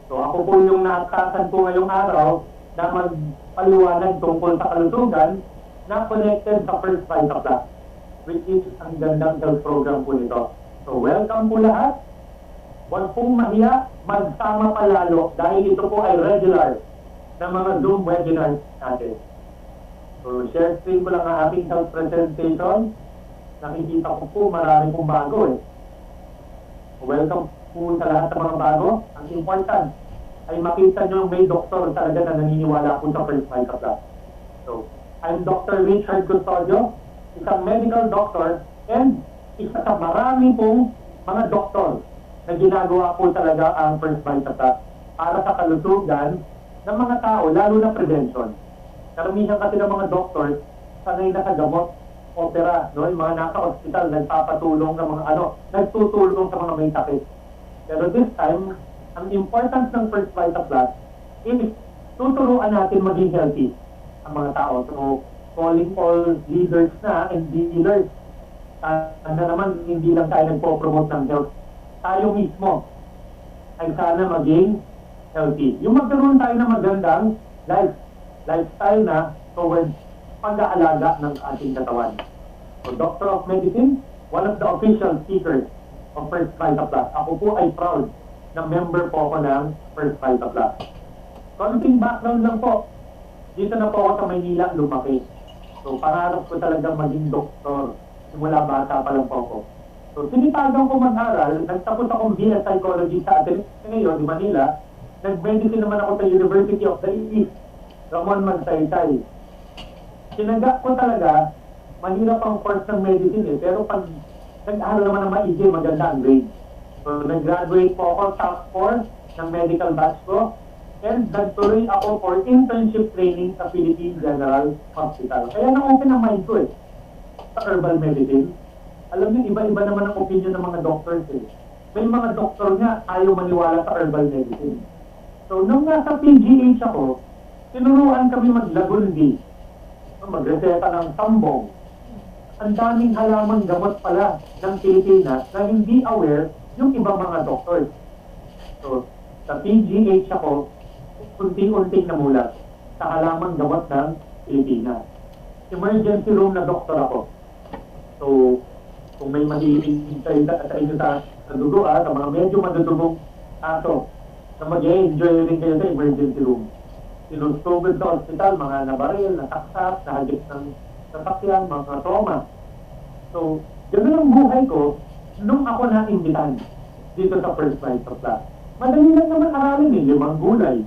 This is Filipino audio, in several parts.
So ako po yung naatasan po ngayong araw na magpaliwanag tungkol sa kalusugan na connected sa First Vita Plus, which is ang gandang health program po nito. So welcome po lahat. Huwag pong mahiya, magsama pa lalo dahil ito po ay regular na mga Zoom webinars natin. So share screen ko lang ang ating health presentation. Nakikita ko po marami pong bago eh. Welcome po sa lahat ng mga bago. Ang important ay makita nyo may doktor talaga na naniniwala po sa First Vita Plus. So, I'm Dr. Richard Custodio, isang medical doctor and isa sa marami pong mga doktor na ginagawa po talaga ang First Vita Plus para sa kalusugan ng mga tao, lalo na prevention. Karamihan kasi ng mga doktor sanay na sa gamot, opera, no? Yung mga nasa hospital, nagpapatulong ng mga nagtutulong sa mga may sakit. Pero this time, ang importance ng First Vita Plus is tuturuan natin maging healthy ang mga tao. So, calling all leaders na and dealers na naman hindi lang tayo nagpo-promote ng health. Tayo mismo ay sana maging healthy. Yung magkaroon tayo ng magandang lifestyle na towards pag-aalaga ng ating katawan. So, Doctor of Medicine, one of the official speakers of First Vita Plus. Ako po ay proud na member po ako ng First Vita Plus. Konting background lang po. Dito na po ako sa Maynila lumaki. So, pangarap ko talagang maging doktor. Simula bata pa lang po ako. So, sinipagan ko mag-aral. Nagtapos akong BS Psychology sa Ateneo di Manila. Nag-medicine naman ako sa University of the East, Ramon Magsaysay. Sinaga ko talaga, mahirap ang course ng medicine eh. Pero pag nag-aral naman ng maigi, maganda ang grade. So, nag-graduate po ako top 4 ng medical batch ko. And nagtuloy ako for internship training sa Philippine General Hospital. Kaya na-open ang mind ko eh, sa herbal medicine. Alam niyo, iba-iba naman ang opinion ng mga doctors eh. May mga doktor nga ayaw maniwala sa herbal medicine. So, nung nasa PGH ako, tinuruan kami maglagundi. Magreseta ng tambong. Ang daming halamang gamot pala ng Pilipinas na hindi aware yung ibang mga doctors. So, sa PGH ako, unting-unting namulat sa halamang gamot ng Pilipinas. Emergency room na doktor ako. So, kung may mahihiling sa inyo sa dugo, sa mga medyo madudugong aso, na mag-enjoy rin kayo sa emergency room. Sinustugod sa hospital, mga nabaril, nataksak, nahagip ng sasakyan, mga trauma. So, ganoon ang buhay ko nung ako na-imbitan dito sa First Vita Plus. Madali lang naman aralin eh, 5 gulay.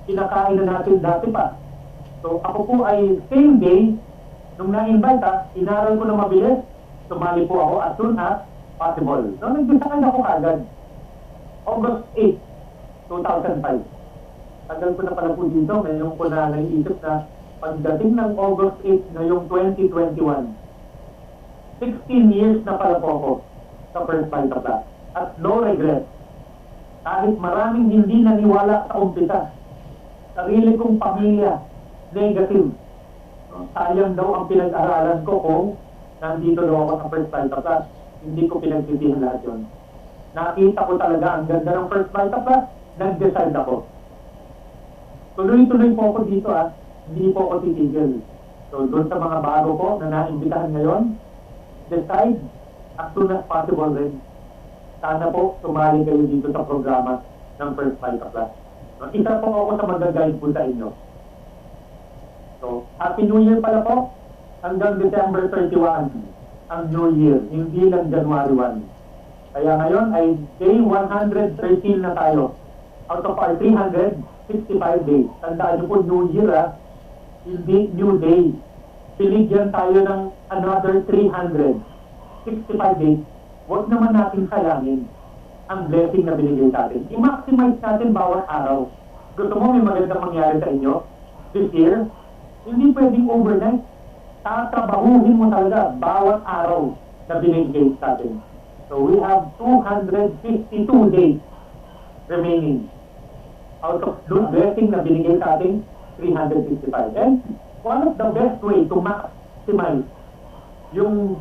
Kinakain na natin dati pa. So, ako po ay same day, nung na-invite inaral ko na mabilis, sumali po ako as soon as possible. So, nag-design ako agad. August 8, 2005. Tagal ko na pala po dito, ngayon ko na naiisip na pagdating ng August 8 ngayong 2021, 16 years na pala po ako sa First Vita Plus. At no regret. Kahit maraming hindi naniwala sa umpisa, sarili kong pamilya, negative. Sayang daw ang pinag-aralan ko kung nandito daw ako sa First Vita Plus. Hindi ko pinagsisihan lahat yun. Nakita ko talaga ang ganda ng First Vita Plus, nag-decide ako. Tuloy-tuloy po ako dito hindi po ako titigil. So doon sa mga bago ko na naimbitahan ngayon, decide as soon as possible rin. Sana po sumali kayo dito sa programa ng First Vita Plus. Isa po ako sa mag-guide po sa inyo. So, Happy New Year pala po. Hanggang December 31 ang New Year, hindi lang January 1. Kaya ngayon ay day 113 na tayo. Out of our 365 days. Tandaan niyo po, New Year hindi New Day. Piligyan tayo ng another 365 days. Huwag naman natin sayangin ang blessing na binigay sa atin. I-maximize natin bawat araw. Gusto mo may magandang mangyari sa inyo this year? Hindi pwedeng overnight. Tatrabahuhin mo talaga bawat araw na binigay sa atin. So we have 252 days remaining. Out of those blessing na binigay sa atin, 365. And one of the best way to maximize yung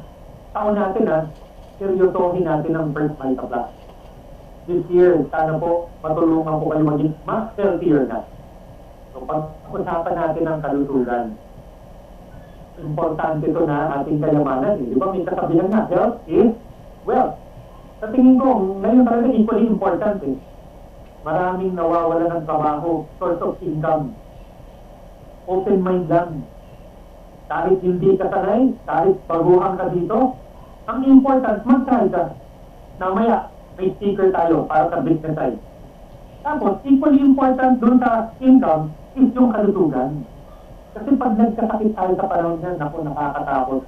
taon natin seryosohin natin ang First Vita Plus. this year, sana po matulungan ko kayo maging mas healthier na. So, pag-usapan natin ang kalusugan, importante ito na ating kayamanan. Di ba may kasabihan na, health is wealth. Sa tingin ko, ngayon talaga equally important eh. Maraming nawawala ng trabaho, source of income. Open mind lang. Kahit hindi ka sanay, kahit baguhan ka dito, ang important, mag-try ka. Namaya, may sticker tayo para sa business side. Tapos, equally important dun sa income is yung kalusugan. Kasi pag nagkasakit tayo sa panahon niya, naku, nakakatakot.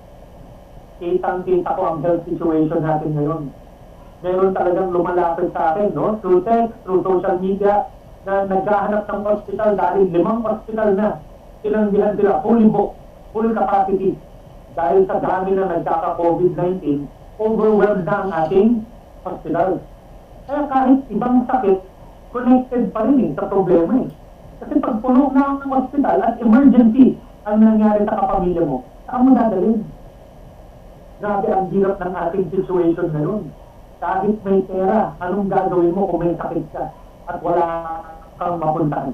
Kitang-kita ko ang health situation natin ngayon. Meron talagang lumalapit sa akin, no? Through text, through social media, na naghahanap ng hospital dahil 5 hospital na. Sinanggihan sila, fully booked, full capacity. Dahil sa dami na nagkaka-COVID-19, overwhelmed na ang ating hospital. Kaya kahit ibang sakit, connected pa rin sa problema eh. Kasi pag puno na ang hospital at emergency ang nangyari sa kapamilya mo, saan mo dadalhin? Grabe ang hirap ng ating situation ngayon. Kahit may pera, anong gagawin mo kung may sakit ka at wala kang mapuntahan?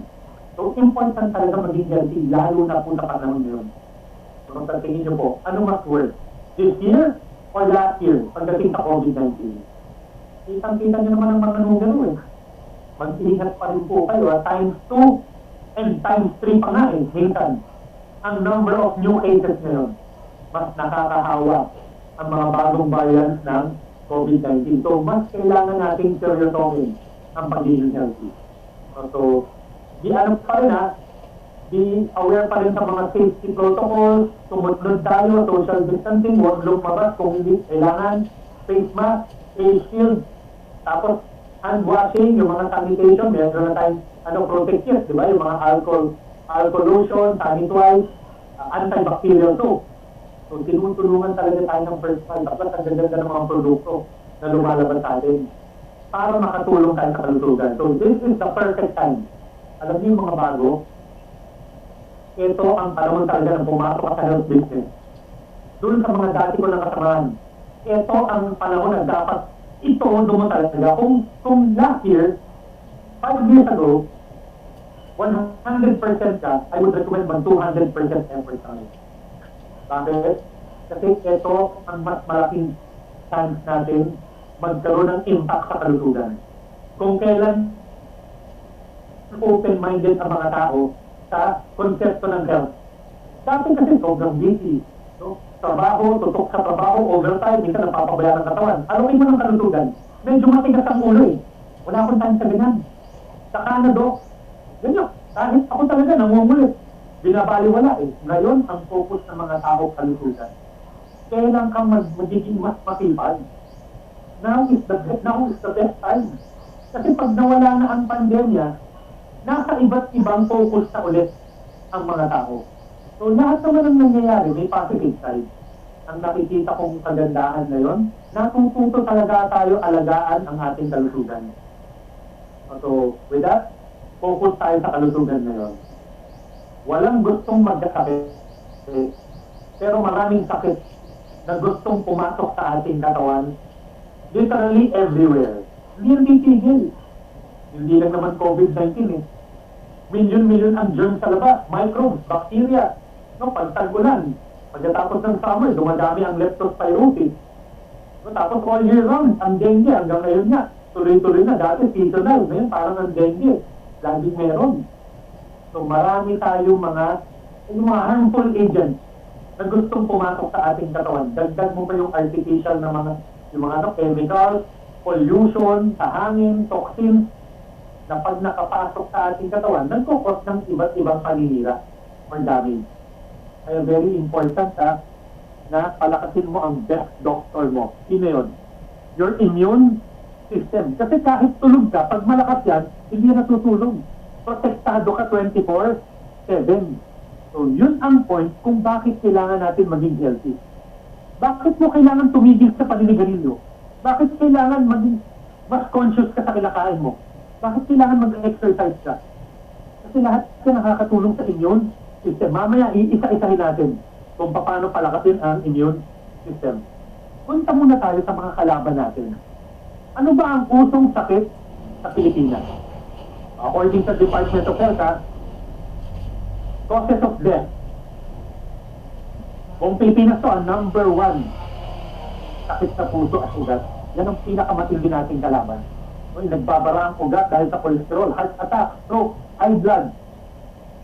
So, important talaga maging healthy, lalo na po sa panahon ngayon. So, sa tingin nyo po, ano mas worse? This year or last year, pagdating sa COVID-19? Kitang-kita nyo naman ang mga numero eh. Mag-ingat pa rin po kayo, times 2 and times 3 pa nga eh, hintan. Ang number of new cases ngayon, mas nakakahawa ang mga bagong variants ng COVID-19. So, mas kailangan natin seryosohin ang pagiging healthy. So, di ano pa rin be aware pa rin sa mga safety protocols, sumunod tayo, social distancing, huwag lumabas kung hindi kailangan, face mask, face shield, tapos hand washing, yung mga sanitation, meron na tayong protective, di ba? Yung mga alcohol lotion, sanitize, antibacterial soap. So, tinutulungan talaga tayo ng first one. Tapos, ang ganda ng mga produkto na lumalabas sa atin para makatulong tayo sa kalusugan. So, this is the perfect time. Alam niyo yung mga bago, ito ang panahon talaga na pumasok sa health business. Doon sa mga dati ko ng kasamahan, ito ang panahon na dapat ito doon talaga. Kung last year, 5 years ago, 100% ka, I would recommend 200% effort sa amin. Bakit? Kasi ito ang mas malaking chance natin magkaroon ng impact sa kalusugan. Kung kailan open-minded ang mga tao sa konsepto ng health. Dati kasi sobrang busy. So, trabaho, tutok sa trabaho, overtime, minsan napapabayaan ng katawan. Aluin mo ng kalusugan. Medyo matigas ang ulo eh. Wala akong time sa ganyan. Sa Canada, ganyan. Kahit ako talaga nangungulit. Binabaliwala eh. Ngayon, ang focus ng mga tao kalusugan. Kailan kang magiging mas matipad? Now is the best time. Kasi pag nawala na ang pandemya, nasa iba't ibang focus na ulit ang mga tao. So lahat naman ang nangyayari, may positive side. Ang nakikita kong kagandahan na yun, natututo talaga tayo alagaan ang ating kalusugan. So with that, focus tayo sa kalusugan na yun. Walang gustong magkasakit, pero maraming sakit na gustong pumasok sa ating katawan, literally everywhere. Hindi titigil. Hindi lang naman COVID-19 eh. Milyon-milyon ang germs sa labas, microbes, bacteria, no, pagtagulan. Pagkatapos ng summer, dumadami ang leptospirosis. No, tapos all year round, ang dengue hanggang ngayon nga. Tuloy-tuloy na, dati seasonal, ngayon parang ang dengue. Laging meron. So marami tayong mga harmful agents na gustong pumasok sa ating katawan. Dagdag mo pa yung artificial na mga chemicals, pollution, sa hangin, toxins, na pag nakapasok sa ating katawan, nagkukos ng iba't ibang paninira or damage. Kaya very important na palakasin mo ang best doctor mo. Sino yun? Your immune system. Kasi kahit tulog ka, pag malakas yan, hindi natutulog. Protektado ka 24/7. So yun ang point kung bakit kailangan natin maging healthy. Bakit mo kailangan tumigil sa paninigarilyo? Bakit kailangan maging mas conscious ka sa kinakain mo? Bakit kailangan mag-exercise ka? Kasi lahat ka nakakatulong sa immune system. Mamaya, iisa-isahin natin kung paano palakasin ang immune system. Punta muna tayo sa mga kalaban natin. Ano ba ang usong sakit sa Pilipinas? According sa Department of Health, causes of death. Kung Pilipinas to, ang number 1 sakit sa puso at ugat. Yan ang pinakamatindi nating kalaban. Nagbabara ang ugat dahil sa cholesterol, heart attack, stroke, high blood.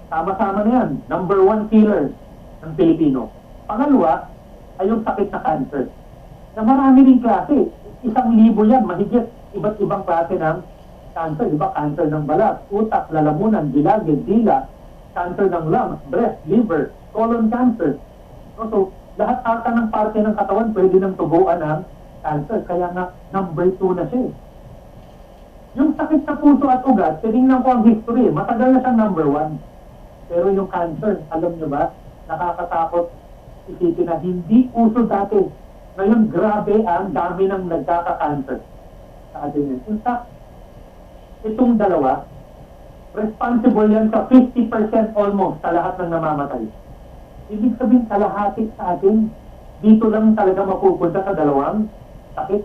Sama-sama na yan. Number 1 killer ng Pilipino. Pangalawa ay yung sakit na cancer. Na marami rin klase. 1,000 yan, mahigit. Iba't ibang klase ng cancer. Iba, cancer ng balat, utak, lalamunan, bilagid, dila, cancer ng lungs, breast, liver, colon cancer. So, lahat ata ng parte ng katawan pwede nang tubuan ng cancer. Kaya nga, number 2 na siya. Yung sakit sa puso at ugat, tinignan ko ang history. Matagal na siyang number 1. Pero yung cancer, alam nyo ba, nakakatakot isipin na hindi uso dati. Ngayon, grabe ang dami ng nagkaka-cancer sa atin. In fact, itong dalawa, responsible yan sa 50% almost sa lahat ng namamatay. Ibig sabihin, kalahati sa atin, dito lang talaga mapupunta sa dalawang sakit.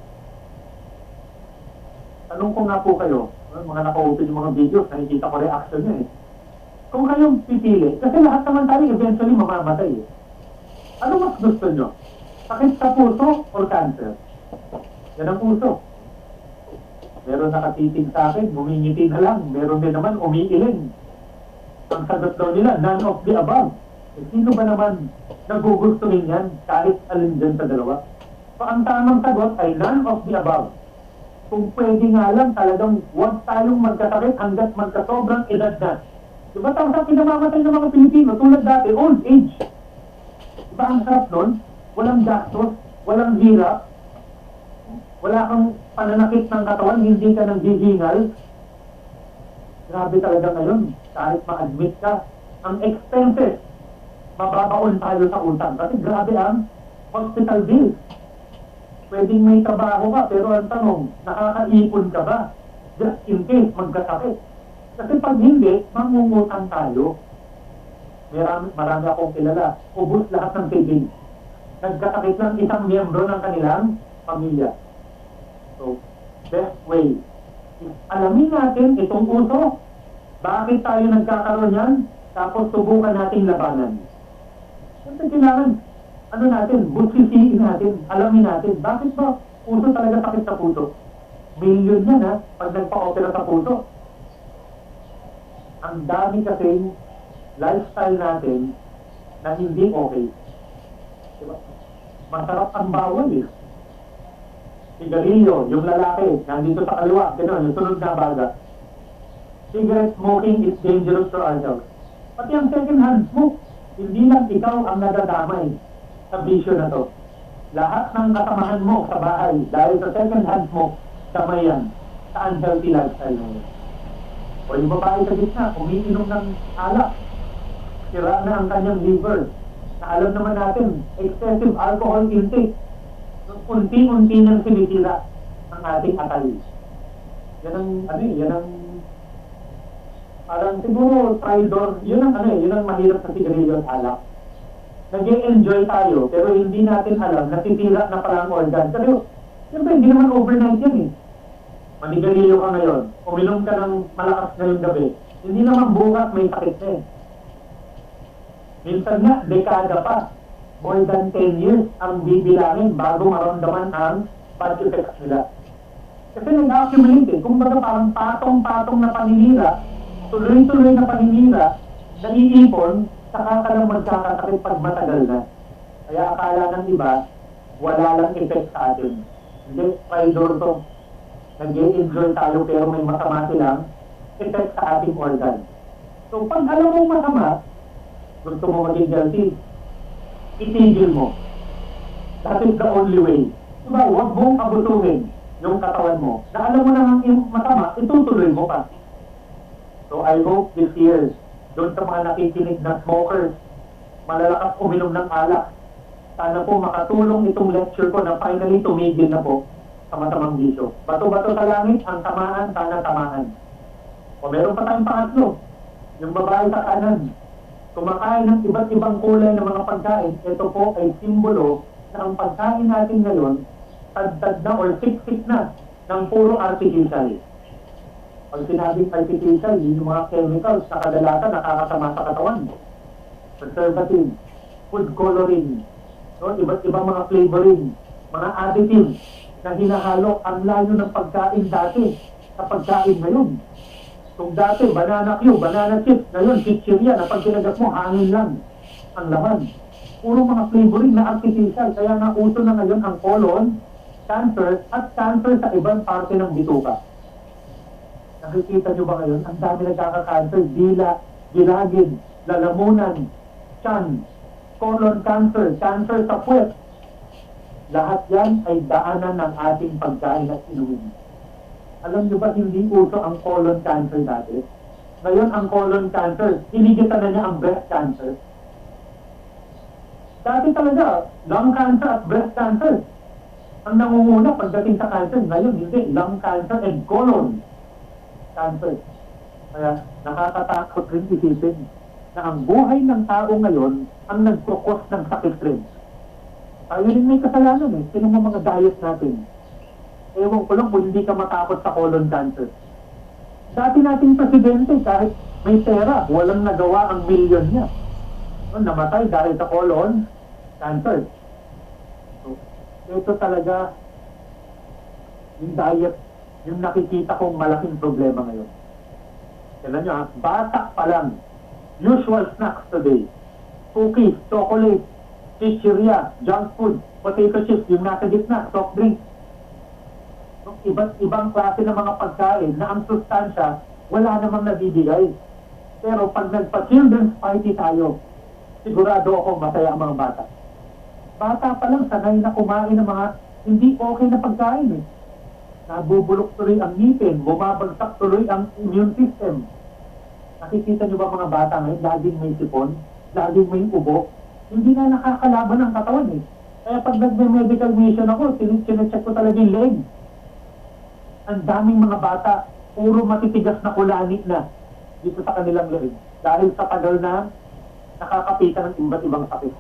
Tanong ko nga po kayo, mga naka-open yung mga videos, nakikita ko reaction nyo eh. Kung kayong pipili, kasi lahat naman tayo eventually mamamatay eh. Ano mas gusto nyo? Sakit sa puso or cancer? Yan ang puso. Meron nakatitig sa akin, bumingiti na lang. Meron din naman umiiling. Ang sagot daw nila, none of the above. Eh, sino ba naman nagugustuhin yan kahit alin dyan sa dalawa? So ang tamang sagot ay none of the above. Kung pwede nga lang talagang huwag tayong magkasakit hanggat magkasobrang edad na. Diba tawag pinamamatay ng mga Pilipino tulad dati, old age. Diba ang sarap nun? Walang gastos, walang hirap, wala kang pananakit ng katawan, hindi ka nang hihingal. Grabe talaga ngayon, kahit ma-admit ka, ang expenses, mababaon tayo sa utang. Kasi grabe ang hospital bills. Pwedeng may trabaho ka, pero ang tanong, nakakaipon ka ba? Just in case, magkasakit. Kasi pag hindi, mangungutang tayo. Marami akong kilala. Ubus lahat ng savings. Nagkasakit lang isang miyembro ng kanilang pamilya. So, best way is alamin natin itong uso. Bakit tayo nagkakaroon yan? Tapos subukan natin labanan. Kasi kailangan, busisiin natin, alamin natin. Bakit ba puso talaga sakit sa puso? Million yan ha, pag nagpa-opera sa puso. Ang dami kasing lifestyle natin na hindi okay. Diba? Masarap ang bawal eh. Sigarilyo, yung lalaki, nandito sa kaliwa, gano'n, yung sunod na baga. Cigarette smoking is dangerous to our health. Pati ang second hand smoke, hindi lang ikaw ang nadadamay sa bisyo na to. Lahat ng kasamahan mo sa bahay, dahil sa second hand smoke, kamay yan sa unhealthy lifestyle mo. O yung babae sa gitna, umiinom ng alak, sira na ang kanyang liver. Na alam naman natin, excessive alcohol intake. Unti-unti nang sinisira ang ating atay. Yan ang parang siguro traitor, yun ang mahirap sa sigarilyo at alak. Nag-enjoy tayo, pero hindi natin alam, nasisira na pala ang organ. Kasi, siyempre, hindi naman overnight yan eh. Manigarilyo ka ngayon, uminom ka ng malakas ngayong gabi, hindi naman bukas may sakit na eh. Minsan nga, dekada pa, more than 10 years ang bibilangin bago maramdaman ang bad effects nila. Kasi nag-accumulate eh, kumbaga parang patong-patong na paninira, tuloy-tuloy na paninira, naiipon, saka ka lang magkakasakit pag matagal na. Kaya akala ng iba, wala lang effect sa atin. Hindi, traitor to. Nag-enjoy tayo pero may masama silang effect sa ating organ. So pag alam mong masama, gusto mo maging healthy, itigil mo. That is the only way. Diba, huwag mong abusuhin yung katawan mo. Na alam mo na ang masama, itutuloy mo pa. So I hope this year, doon sa mga nakikinig na smokers, malalakas uminom ng alak, sana po makatulong itong lecture ko na finally tumigil na po sa masamang bisyo. Bato-bato sa langit, ang tamaan, sana tamaan. O meron pa tayong pangatlo, yung babae sa kanan, kumakain ng iba't ibang kulay ng mga pagkain. Ito po ay simbolo na ang pagkain natin ngayon, tagtad na or siksik na ng puro artificial. Pag sinabing artificial, yung mga chemicals na kadalasan nakakasama sa katawan. Preservative, food coloring, no? Iba't ibang mga flavoring, mga additives na hinahalo. Ang layo ng pagkain dati sa pagkain ngayon. Kung dati, banana cue, banana chips, ngayon, chichirya, na pag kinagat mo, hangin lang ang laman. Puro mga flavoring na artificial, kaya nauso na ngayon ang colon cancer at cancer sa ibang parte ng bituka. Nakikita nyo ba ngayon? Ang dami nagkaka-cancer, dila, gilagid, lalamunan, tiyan, colon cancer, cancer sa puwet. Lahat yan ay daanan ng ating pagkain at inumin. Alam nyo ba, hindi uso ang colon cancer dati? Ngayon, ang colon cancer, hinigitan na niya ang breast cancer. Dati talaga, lung cancer at breast cancer ang nangunguna pagdating sa cancer. Ngayon, hindi, lung cancer and colon cancer. Kaya nakakatakot rin isipin na ang buhay ng tao ngayon ang nagkukos ng sakit rin. Tayo rin may kasalanan eh. Sino mo mga diet natin? Ewan ko lang kung hindi ka matakot sa colon cancer. Dati nating presidente, kahit may pera, walang nagawa ang milyon niya. No, namatay dahil sa colon cancer. So, ito talaga yung diet, yung nakikita kong malaking problema ngayon. Kailan nyo ha, bata pa lang, usual snacks today, cookies, chocolate, chichirya, junk food, potato chips, yung nasa gitna, soft drink. Iba't ibang klase ng mga pagkain na ang sustansya wala namang nabibigay. Pero pag nagpa-children's party tayo, sigurado ako masaya ang mga bata. Bata pa lang sanay na kumain ng mga hindi okay na pagkain eh. Nabubulok tuloy ang ngipin, bumabagsak tuloy ang immune system. Nakikita nyo ba mga bata ngayon, laging may sipon, laging may ubo, hindi na nakakalaban ang katawan eh. Kaya pag nagme-medical mission ako, sinecheck ko talaga yung leg. Ang daming mga bata, puro matitigas na kulani na dito sa kanilang leg. Dahil sa tagal na nakakapitan ng iba't ibang sakit.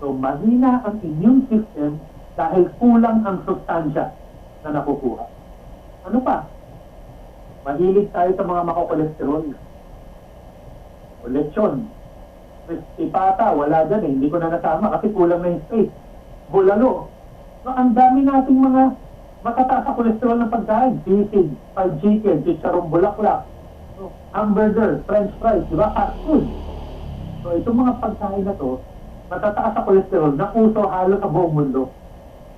So, mahina ang immune system dahil kulang ang sustansya na nakukuha. Ano pa? Mahilig tayo sa mga makokolesterol. O lechon. Ipata, wala dyan eh. Hindi ko na nasama kasi kulang na yung space. Bulalo. So, ang dami nating mga matataas sa kolesterol ng pagkain. Sisig, fried chicken, chicharong bulaklak, so, hamburger, french fries, di ba? Fast food. So, itong mga pagkain na to, matataas sa kolesterol na uso halos sa buong mundo.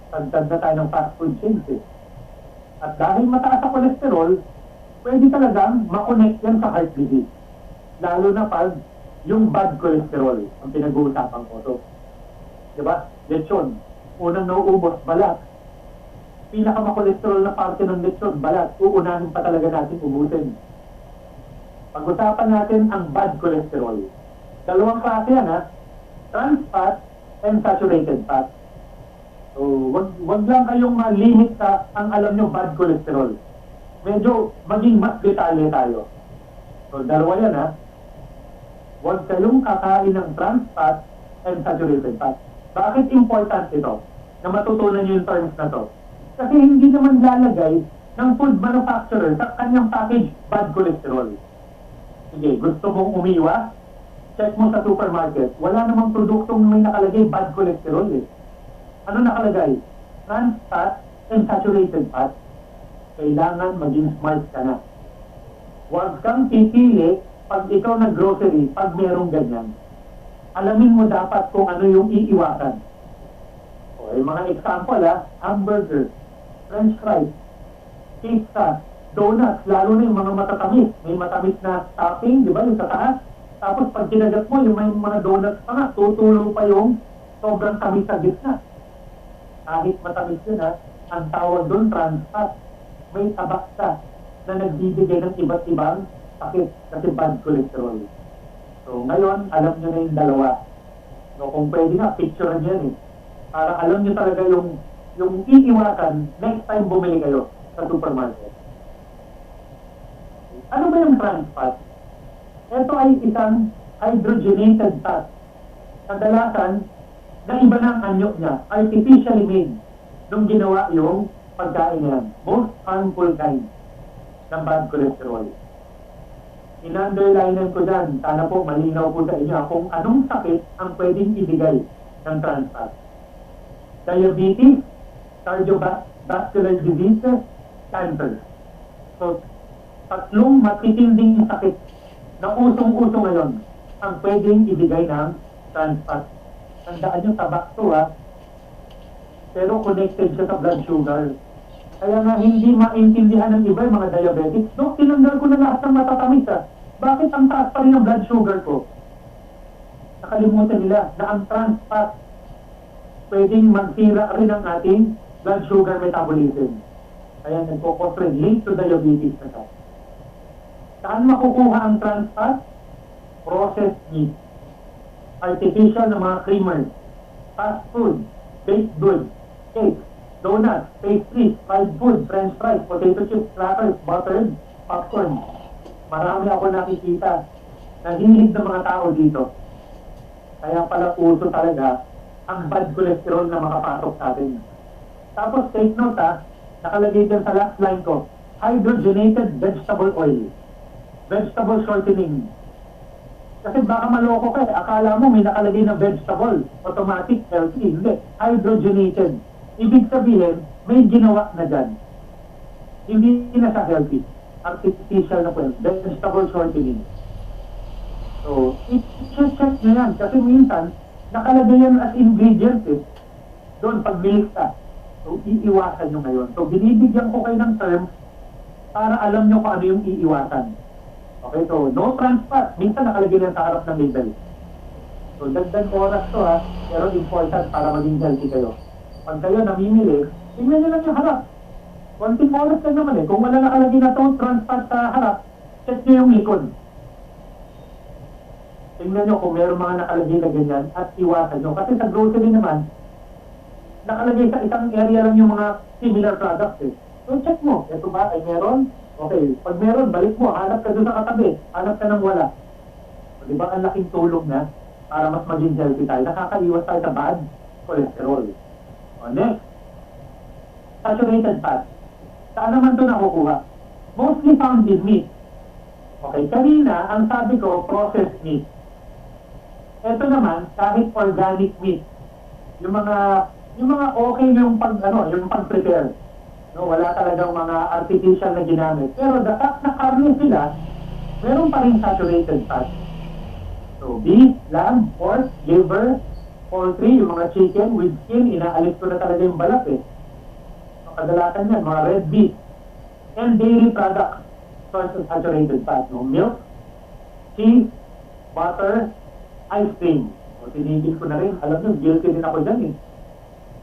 Tagtag na tayo ng fast food chains eh. At dahil mataas sa kolesterol, pwede talagang makonect yan sa heart disease. Lalo na pag yung bad cholesterol ang pinag-uusapan ko. So, diba? Lechon. Unang nauubos, balat. Pinaka-makolesterol na parte ng lechon, balat. Uunahin pa talaga natin ubusin. Pag-usapan natin ang bad cholesterol. Dalawang klase yan ha. Trans fat and saturated fat. So, wag lang kayong limit sa ang alam nyo bad cholesterol. Medyo maging mas detalye tayo. So, dalawa yan ha. Huwag kayong kakain ng trans fat and saturated fat. Bakit important ito? Na matutunan nyo yung terms na to. Kasi hindi naman lalagay ng food manufacturer sa kanyang package bad cholesterol. Sige, gusto mong umiwas? Check mo sa supermarket. Wala namang produktong may nakalagay bad cholesterol eh. Ano nakalagay? Trans fat and saturated fat. Kailangan maging smart ka na. Huwag kang pipili pag ikaw nag-grocery, pag merong ganyan. Alamin mo dapat kung ano yung iiwasan. O, yung mga example hamburger, french fries, pizza, donuts, lalo na yung mga matatamis. May matamis na topping, di ba, yung sa taas. Tapos pag kinagat mo, yung may mga donuts pa nga, tutulong pa yung sobrang tamis sa gitna. Kahit matamis yun ang tawag doon, trans fat. May tabak ka na nagbibigay ng iba't ibang sakit kasi bad cholesterol. So ngayon, alam nyo na yung dalawa. So kung pwede nga, picture nyo yan eh. Para alam nyo talaga yung iiwasan next time bumili kayo sa supermarket. Ano ba yung trans fat? Ito ay isang hydrogenated fat. Kadalasan, na iba ng anyo niya, artificially made nung ginawa yung pagkain yan. Most harmful kind ng bad cholesterol. In-underline ko dyan, sana po malinaw po sa inyo kung anong sakit ang pwedeng ibigay ng trans fat. Diabetes, cardiovascular diseases, cancer. So, tatlong matitinding sakit na usong-uso ngayon ang pwedeng ibigay ng trans fat. Tandaan nyo, tabak to pero connected siya sa blood sugar. Kaya nga hindi maintindihan ng iba yung mga diabetics. No, tinanggal ko na lahat ng matatamis Bakit ang taas pa rin ang blood sugar ko? Nakalimutan nila na ang trans fat pwedeng magsira rin ang ating blood sugar metabolism. Kaya nagpo-cause rin link to diabetes na siya. Saan makukuha ang trans fat? Processed meat. Artificial na mga creamers. Fast food. Baked goods. Cakes. Donuts, pastries, fried food, french fries, potato chips, crackers, buttered, popcorn. Marami ako nakikita na hilig ng mga tao dito. Kaya pala uso talaga ang bad cholesterol na makapasok sa atin. Tapos take note nakalagay dyan sa last line ko, hydrogenated vegetable oil. Vegetable shortening. Kasi baka maloko ka akala mo may nakalagay na vegetable, automatic, healthy. Hindi, hydrogenated. Ibig sabihin, may ginawa na dyan. Hindi na sa healthy. Artificial na po. Vegetable shortening. So, i-check nyo yan. Kasi minsan, nakalagay yan as ingredients doon pag milk ka. So, iiwasan nyo ngayon. So, binibigyan ko kayo ng terms para alam nyo kung ano yung iiwasan. Okay, so, no trans fat. Minsan nakalagay yan sa harap ng label. So, dagdag oras to pero important para maging healthy kayo. Pag kayo namimili, tingnan nyo lang yung harap. Konting oras lang naman Kung wala nakalagay na to, trans fat sa harap, check nyo yung likod. Tingnan nyo kung meron mga nakalagay na ganyan at iwasan nyo. Kasi sa grocery naman, nakalagay sa isang area lang yung mga similar products So check mo, ito ba ay meron? Okay, pag meron, balik mo, hanap ka doon sa katabi, hanap ka ng wala. O, diba ang laking tulong na para mas maging healthy tayo, nakakaiwas tayo sa bad cholesterol. O, next, saturated fat. Saan naman ito nakukuha? Mostly found in meat. Okay, kanina, ang sabi ko, processed meat. Ito naman, kahit organic meat. Yung mga okay yung pag-prepare. No, wala talagang mga artificial na ginamit. Pero the fact na karne sila, meron pa rin saturated fat. So, beef, lamb, pork, liver, poultry, yung mga chicken with skin, inaalis ko na talaga yung balat So, kadalasan yan, mga red meat, and dairy products, source of saturated fat. No? Milk, cheese, butter, ice cream. So, tinigil ko na rin. Alam nyo, guilty din ako dyan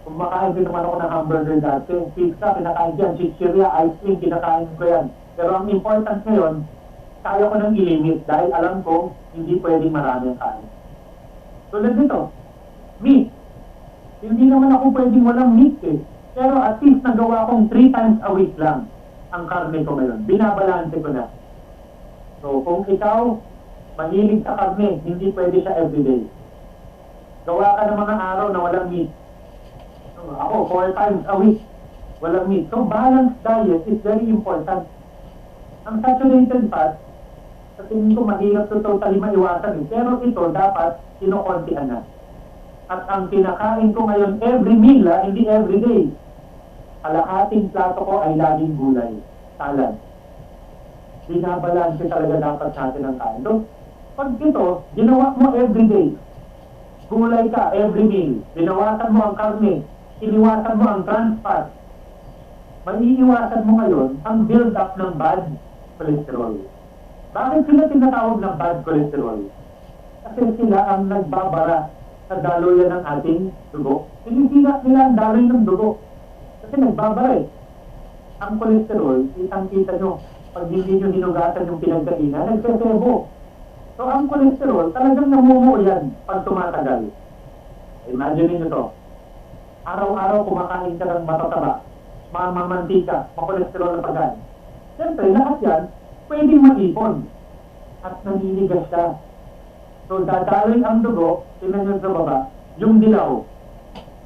Kumakain din naman ako ng hamburger dati. Pizza, kinakain dyan. Chichirya, ice cream, kinakain ko yan. Pero ang important ngayon, kaya ko nang ilimit dahil alam ko hindi pwedeng marami ang kain. Tulad nito, meat. Hindi naman ako pwedeng walang meat Pero at least nagawa kong 3 times a week lang ang karne ko ngayon. Binabalanse ko na. So kung ikaw mahilig sa karne, hindi pwede siya everyday. Gawa ka ng mga araw na walang meat. Ako, 4 times a week, walang meat. So, balanced diet is very important. Ang saturated fat, sa tingin ko mahirap ito totally maiwasan Pero ito, dapat kinukontihan na. At ang kinakain ko ngayon, every meal, hindi every day. Kalahating plato ko ay laging gulay, salad. Binabalanse talaga dapat natin ang kain. So, pag ito, ginawa mo every day, gulay ka every meal, binawasan mo ang karne, iniwasan mo ang trans fat, maiiwasan mo ngayon ang build-up ng bad cholesterol. Bakit sila tinatawag ng bad cholesterol? Kasi sila ang nagbabara sa daloyan ng ating dugo. Sinisira nila ang daloy ng dugo. Kasi nagbabara Ang cholesterol, kitang-kita nyo, pag hindi nyo hinugatan yung pinagkainan, nagsesebo. So ang cholesterol, talagang namumuo yan pag tumatagal. Imagine nyo to. Araw-araw kumakain ka ng matataba, mamantika, makolesterol na pagkain. Siyempre, lahat yan, pwedeng maipon. At naninigas siya. So, dadaloy ang dugo, tingnan nyo sa baba, yung dilaw.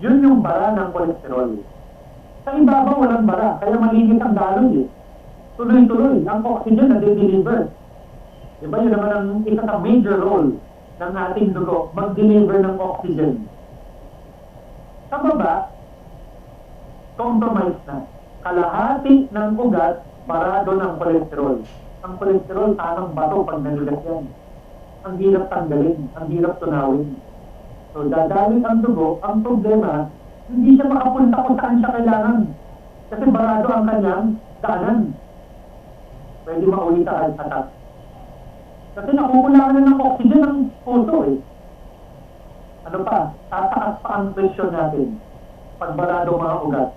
Yun yung bara ng kolesterol. Sa ibabaw walang bara, kaya malinis ang daloy eh. Tuloy-tuloy, ang oxygen na deliver. Diba yun naman ang isa sa major role ng ating dugo, mag-deliver ng oxygen. Sa baba, compromise na. Kalahati ng ugat, parado ng kolesterol. Ang kolesterol, tanang bato pag nanigas yan. Ang hirap tanggalin, ang hirap tunawin. So, dadalik ang dugo, ang problema, hindi siya makapunta kung saan siya kailangan. Kasi barado ang kanyang daanan. Pwede maulit sa heart attack. Kasi nakukulangan na ng oxygen ng puso eh. Ano pa? Tataas pa ang presyon natin pag barado mga ugat.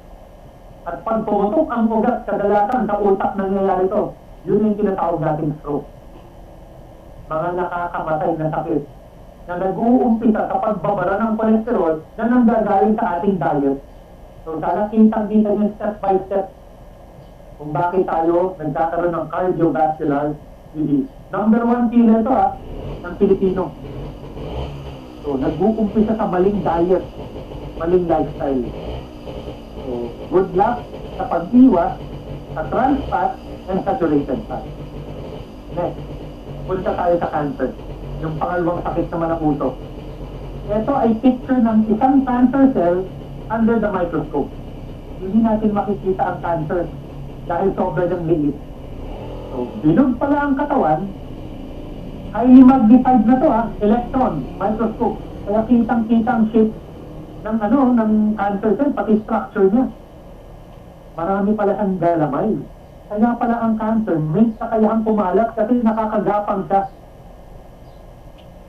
At pag pumutok ang ugat, kadalasan sa utak nangyayari ito. Yun yung tinatawag natin stroke. Mga nakakamatay na sakit na nag-uumpisa sa pagbabara ng kolesterol na nanggagaling sa ating diet. So sana kitang-kita yung step by step kung bakit tayo nagkakaroon ng cardiovascular disease. Number 1 killer ito ng Pilipino. So nag-uumpisa sa maling diet, maling lifestyle. So good luck sa pag-iwas sa trans fat and saturated fat. Next, punta tayo sa cancer. Yung pangalawang sakit naman ng uso. Ito ay picture ng isang cancer cell under the microscope. Hindi natin makikita ang cancer dahil sobrang liit. So, bilog pala ang katawan, highly magnified na to electron, microscope. Kaya kitang-kita ang shape ng ng cancer cell, pati structure niya. Marami pala siyang galamay. Kaya pala ang cancer, may kakayahang pumalat kasi nakakagapang siya.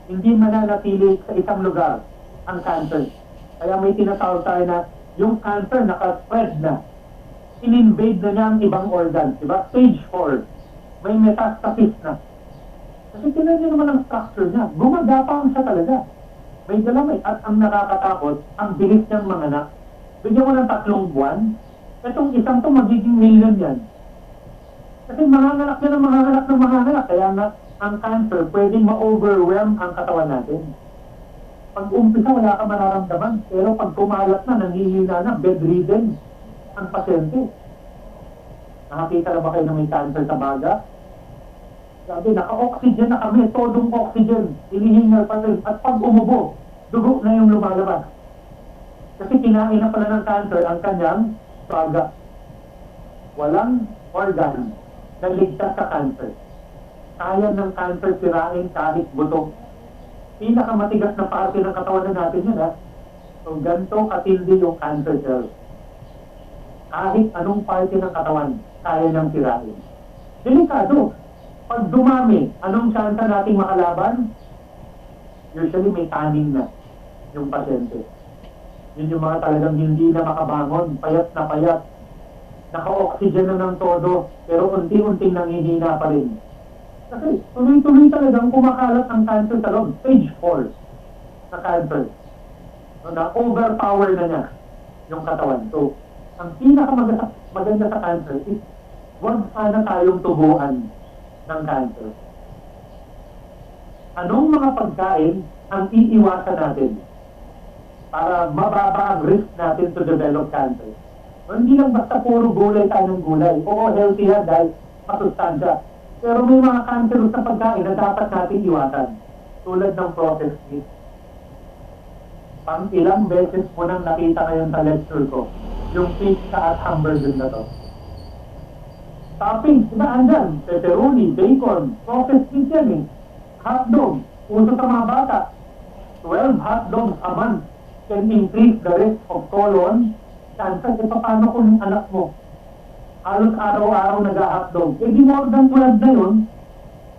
Hindi mananatili sa isang lugar ang cancer. Kaya may tinatawag tayo na yung cancer nakaspread na. In-invade na niya ang ibang organ. Diba? Stage 4. May metastasis na. Kasi tinan niyo naman ang structure niya. Gumagapang siya talaga. May galamay. At ang nakakatakot, ang bilis niyang manganak. Bigyan mo ng 3 buwan. Itong isang to magiging million yan. Kasi manganganak niya ng manganganak. Kaya nga, ang cancer, pwedeng ma-overwhelm ang katawan natin. Pag umpisa, wala ka mararamdaman. Pero pag kumalat na, nanghihina na, bedridden ang pasyente. Nakakita na ba kayo na may cancer sa baga? Sabi, naka-oxygen na kami, todong oxygen. Inihingal pa rin. At pag umubo, dugo na yung lumalabas. Kasi kinain na pala ng cancer ang kanyang baga. Walang organ na ligtas sa cancer. Kaya ng cancer sirain kahit buto. Pinakamatigas na parte ng katawan na natin yun So ganito katindi yung cancer cell. Kahit anong parte ng katawan, kaya ng sirain. Delikado. Pag dumami, anong chance nating makalaban? Usually may taning na yung pasyente. Yun yung mga talagang hindi na makabangon, payat na payat. Naka-oxygen na ng todo, pero unti-unting nanghihina pa rin. Kasi tuloy-tuloy talagang kumakalat ang cancer sa loob. Stage 4 na cancer. So, na-overpower na niya yung katawan. So, ang pinakamaganda sa cancer is huwag sana tayong tubuan ng cancer. Anong mga pagkain ang iiwasan natin para mababa ang risk natin to develop cancer? So, hindi lang basta puro gulay tayo ng gulay. Oo, healthy yan dahil masustansya. Pero may mga cancerous na pagkain na dapat natin iwasan. Tulad ng processed meat. Pang ilang beses mo nang nakita ngayon sa lecture ko, yung pizza at hamburger na to. Toppings, diba andyan? Pepperoni, bacon, processed meat yan Hotdog, uso sa mga bata. 12 hotdogs a month can increase the risk of colon cancer. E paano kung anak mo? Halos araw-araw nag-hotdog. E di more than 12 na yun.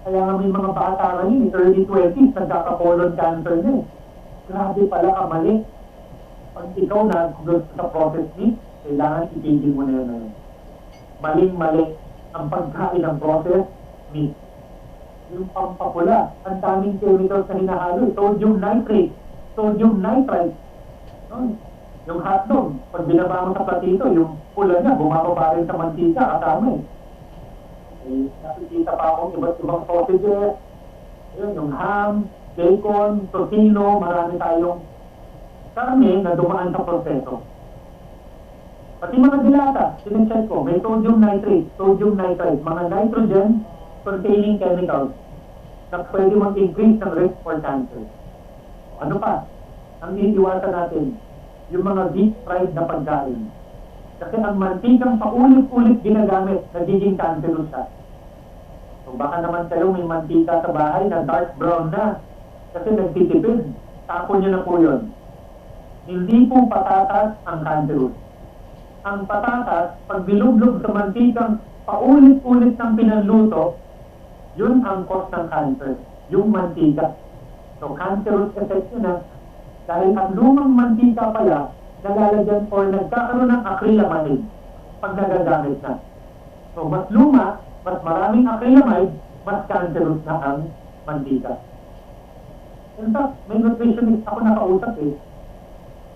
Kaya nga may mga bata ngayon, early 20s, nagkaka-colon cancer na Grabe pala ka mali. Pag ikaw na gusto sa processed meat, kailangan itigil mo na yun. Maling-mali ang pagkain ng processed meat. Yung pampapula, ang daming chemicals na hinahalo. Sodium nitrate, sodium nitrite. Yung hotdog, pag binaba mo sa platito, yung pula niya, bumababa rin sa mantika, kasama nakikita pa akong iba't ibang sausages, yung ham, bacon, tocino, marami tayong karne na dumaan sa proseso. Pati mga dilata, sinecheck ko, may sodium nitrate, sodium nitrite, mga nitrogen-containing chemicals na pwede mag-increase ng risk for cancer. Ano pa? Ang iniiwasan natin, yung mga deep-fried na pagkain. Kasi ang mantikang paulit-ulit ginagamit, nagiging cancerous siya. So baka naman kayo may mantika sa bahay na dark brown na kasi nagtitipid. Tapon nyo na po yun. Hindi po patatas ang cancerous. Ang patatas, pag bilublog sa mantikang paulit-ulit ng pinanluto, yun ang cause ng cancer, yung mantika. So cancerous effect yun na dahil ang lumang mantika pala nalalagyan o nagkakaroon ng acrylamide pag nagagamit na. So mas luma, mas maraming acrylamide, mas cancerous na ang mantika. In fact, may nutritionist ako nakausap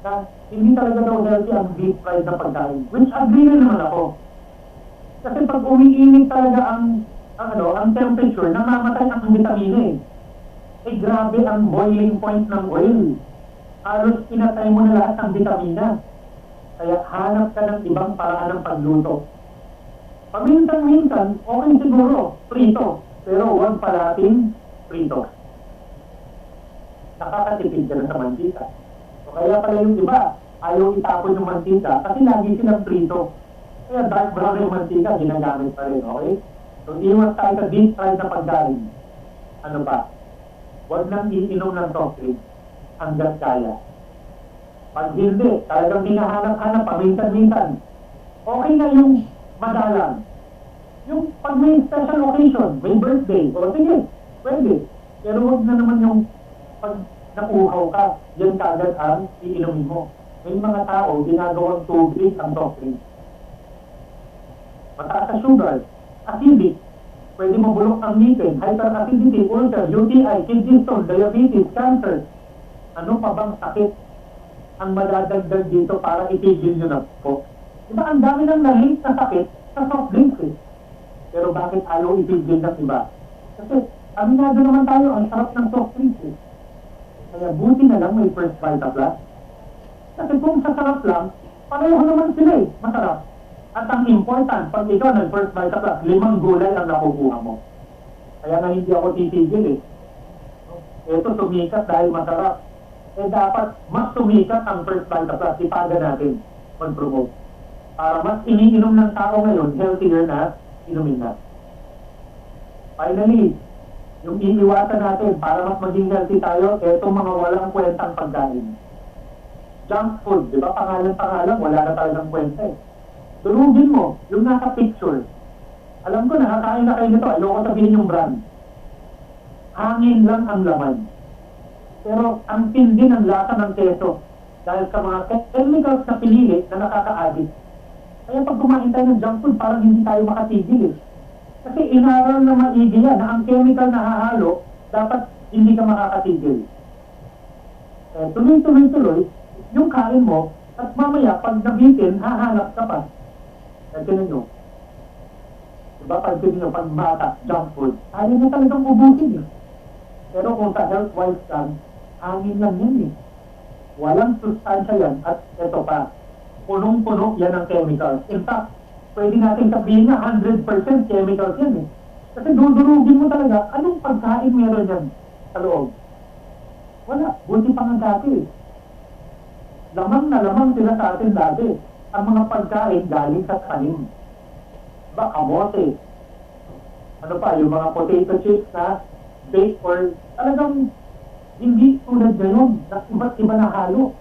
na hindi talaga daw healthy ang deep fried na pagkain. Which agree na naman ako. Kasi pag umiinit talaga ang temperature, namamatay ang vitamina grabe ang boiling point ng oil. Halos pinatay mo na lahat ng vitamina. Kaya hanap ka ng ibang paraan ng pagluto. Paminsan-minsan, okay siguro, prito. Pero huwag palating prito. Nakakatipid ka na sa mantika. So kaya pala yung iba, ayaw itapon yung mantika kasi lagi silang prito. Kaya dark brown yung mantika, ginagamit pa rin, okay? So iwas tayo sa deep fried na pagkain. Ano pa? Huwag nang iinom ng soft drink hanggat kaya. Pag hindi, talagang hinahanap-hanap paminsan-minsan. Okay na yung madalang. Yung pag may special occasion, may birthday, o sige, pwede. Pero huwag na naman yung pag nakuhaw ka, yan kagad ang iinumin mo. May mga tao, ginagawang tubig ang soft drink. Mataas sa sugar, acidic, pwede mabulok ang ngipin, hyperacidity, ulcer, UTI, kidney stone, diabetes, cancer. Ano pa bang sakit ang madadagdag dito para itigil nyo na po? Diba ang dami ng nalink na sakit sa soft drinks Pero bakit ayaw itigil ng iba? Kasi aminado naman tayo, ang sarap ng soft drinks Kaya buti na lang may First Vita Plus. Kasi kung sa sarap lang, pareho naman sila masarap. At ang important, pag ikaw ng First Vita Plus, 5 gulay ang nakukuha mo. Kaya na hindi ako titigil Ito sumikat dahil masarap. Dapat mas sumikat ang First Vita Plus. Ipaga natin mag-promote. Para mas iniinom ng tao ngayon, healthier na inumin na. Finally, yung iniiwasan natin para mas maging healthy tayo, itong mga walang kwentang pagkain. Junk food, di ba? Pangalan-pangalan, wala na talagang kwenta Durugin mo, yung nasa picture. Alam ko, nakakain na kayo nito. Ayoko sabihin yung brand. Hangin lang ang laman. Pero ang tindi ng lasa ng keso dahil sa mga chemicals na pinili na nakaka-addict. Kaya pag kumain tayo ng junk food, parang hindi tayo makatigil Kasi inaral na maigi yan na ang chemical na hahalo, dapat hindi ka makakatigil. Tuloy-tuloy-tuloy, yung kain mo, at mamaya, pag nabitin, hahanap ka pa. Tinan nyo. Diba, pag nyo, pag bata, junk food, ayaw na talagang ubusin Pero kung sa health-wise lang, hangin lang yan Walang sustansya yan. At ito pa, punong-puno yan ang chemicals. In fact, pwede natin sabihin na 100% chemicals yan Kasi dudurugin mo talaga, anong pagkain meron yan sa loob? Wala. Buti pa nga dati Lamang na lamang sila sa atin dati. Ang mga pagkain galing sa tanim. Diba, kamote. Ano pa, yung mga potato chips na baked or talagang hindi tulad ngayon na iba't iba na halo.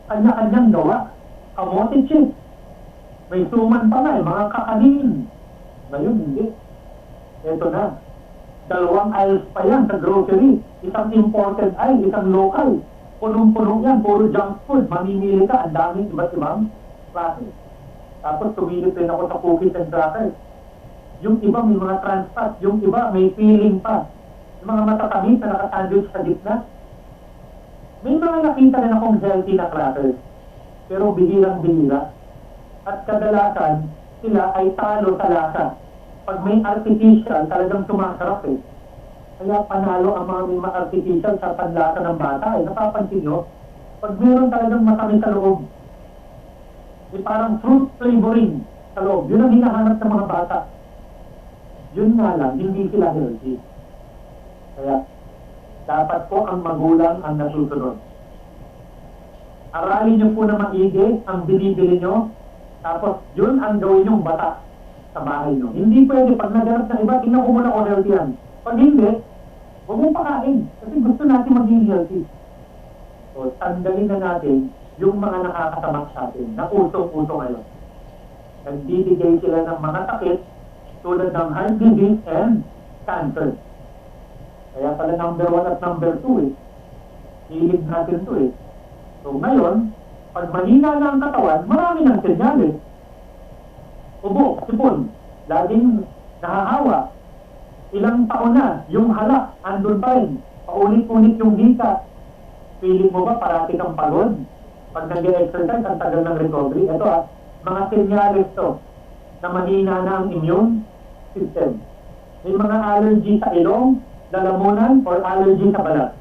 Kanya-kanyang gawa. Kamote chips. May suman pa nga mga kakanin. Ngayon, hindi. Ito na. 2 aisles pa yan sa grocery. Isang imported aisle, isang local. Punong-punong yan, puro junk food. Mamimili ka, ang daming iba't ibang klase. Tapos tumilip rin ako sa cookies and crackers. Yung iba may mga trans fat, yung iba may feeling pa. Yung mga matatamis na nakasandwich sa gitna. May mga nakita rin akong healthy na crackers. Pero bihirang-bihira. At kadalasan, sila ay talo sa lasa. Pag may artificial, talagang sumasarap Kaya panalo ang mga artificial sa panlasa ng bata. Napapansin nyo, pag meron talagang matamis sa loob, parang fruit flavoring sa loob. Yun ang hinahanap ng mga bata. Yun nga lang, hindi sila healthy. Kaya, dapat po ang magulang ang nasusunod. Aralin niyo po na maigi ang binibili niyo, tapos yun ang gawin niyong bata sa bahay niyo. Hindi pwede, pag naganap ng iba, tingnan ko muna kung healthy yan. Pag hindi, huwag mong pakain. Kasi gusto natin maging healthy. So, tanggalin na natin yung mga nakakatabak sa atin, na usong-uso ngayon. Nagbibigay sila ng mga sakit tulad ng heart disease and cancer. Kaya pala number 1 at number 2 eh. Hilig natin to eh. So ngayon, pag mahina na ang katawan, marami ng senyales. Ubo, sipon, laging nahahawa. Ilang taon na, yung halak, andun pa rin. Paulit-ulit yung hika. Feeling mo ba parati kang pagod? Pag nag-exercise, ang tagal ng recovery. Ito mga senyales to na mahina na ang immune system. May mga allergy sa ilong, lalamunan, or allergy sa balat.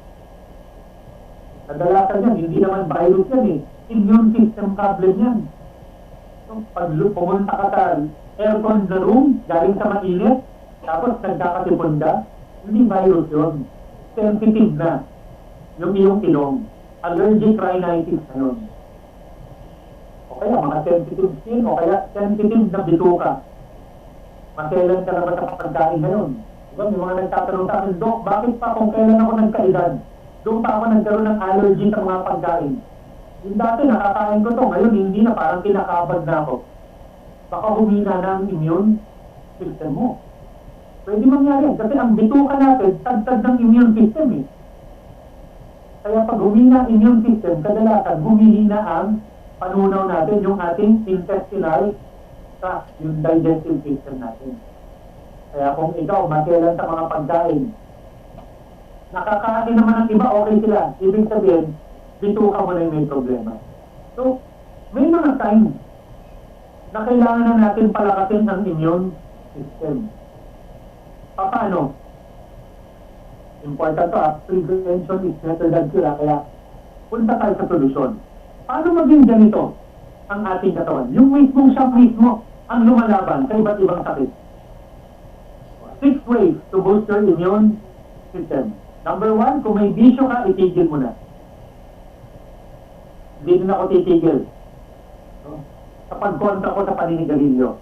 Nadalasan yan, hindi naman virus yan eh. Immune system problem yan. So, pag pumunta ka sa aircon na room, galing sa mainit, tapos nagkakatipon ka, hindi virus yun. Sensitive na yung iyong ilong. Allergic rhinitis na yun. O kaya mga sensitive skin, o kaya sensitive na bituka. Maselan ka naman sa pagkain ngayon. Diba, may mga nagtatanong sa akin, Dok, bakit pa kung kailan ako nagkaedad? Doon pa ako nagkaroon ng allergy sa mga pagkain. Yung dati nakakain ko to, ngayon hindi na, parang kinakabag na ako. Baka humina na ang immune system mo. Pwede mangyari kasi ang bituka natin, tagtag ng immune system eh. Kaya pag humina ang immune system, kadalasan humihina ang panunaw natin, yung ating intestinal tract, yung digestive system natin. Kaya kung ikaw maselan sa mga pagkain, nakakain naman ang iba, okay sila. Ibig sabihin, bituka mo na yung may problema. So, may mga signs na kailangan na natin palakasin ang immune system. Paano? Important to, prevention is better than cure. Kaya, punta tayo sa solusyon. Paano maging ganito ang ating katawan? Yung mismong siya mismo ang lumalaban sa iba't ibang sakit. 6 ways to boost your immune system. Number 1, kung may bisyo ka, itigil mo na. Hindi na ako titigil. Sa pagkontra ko sa paninigarilyo.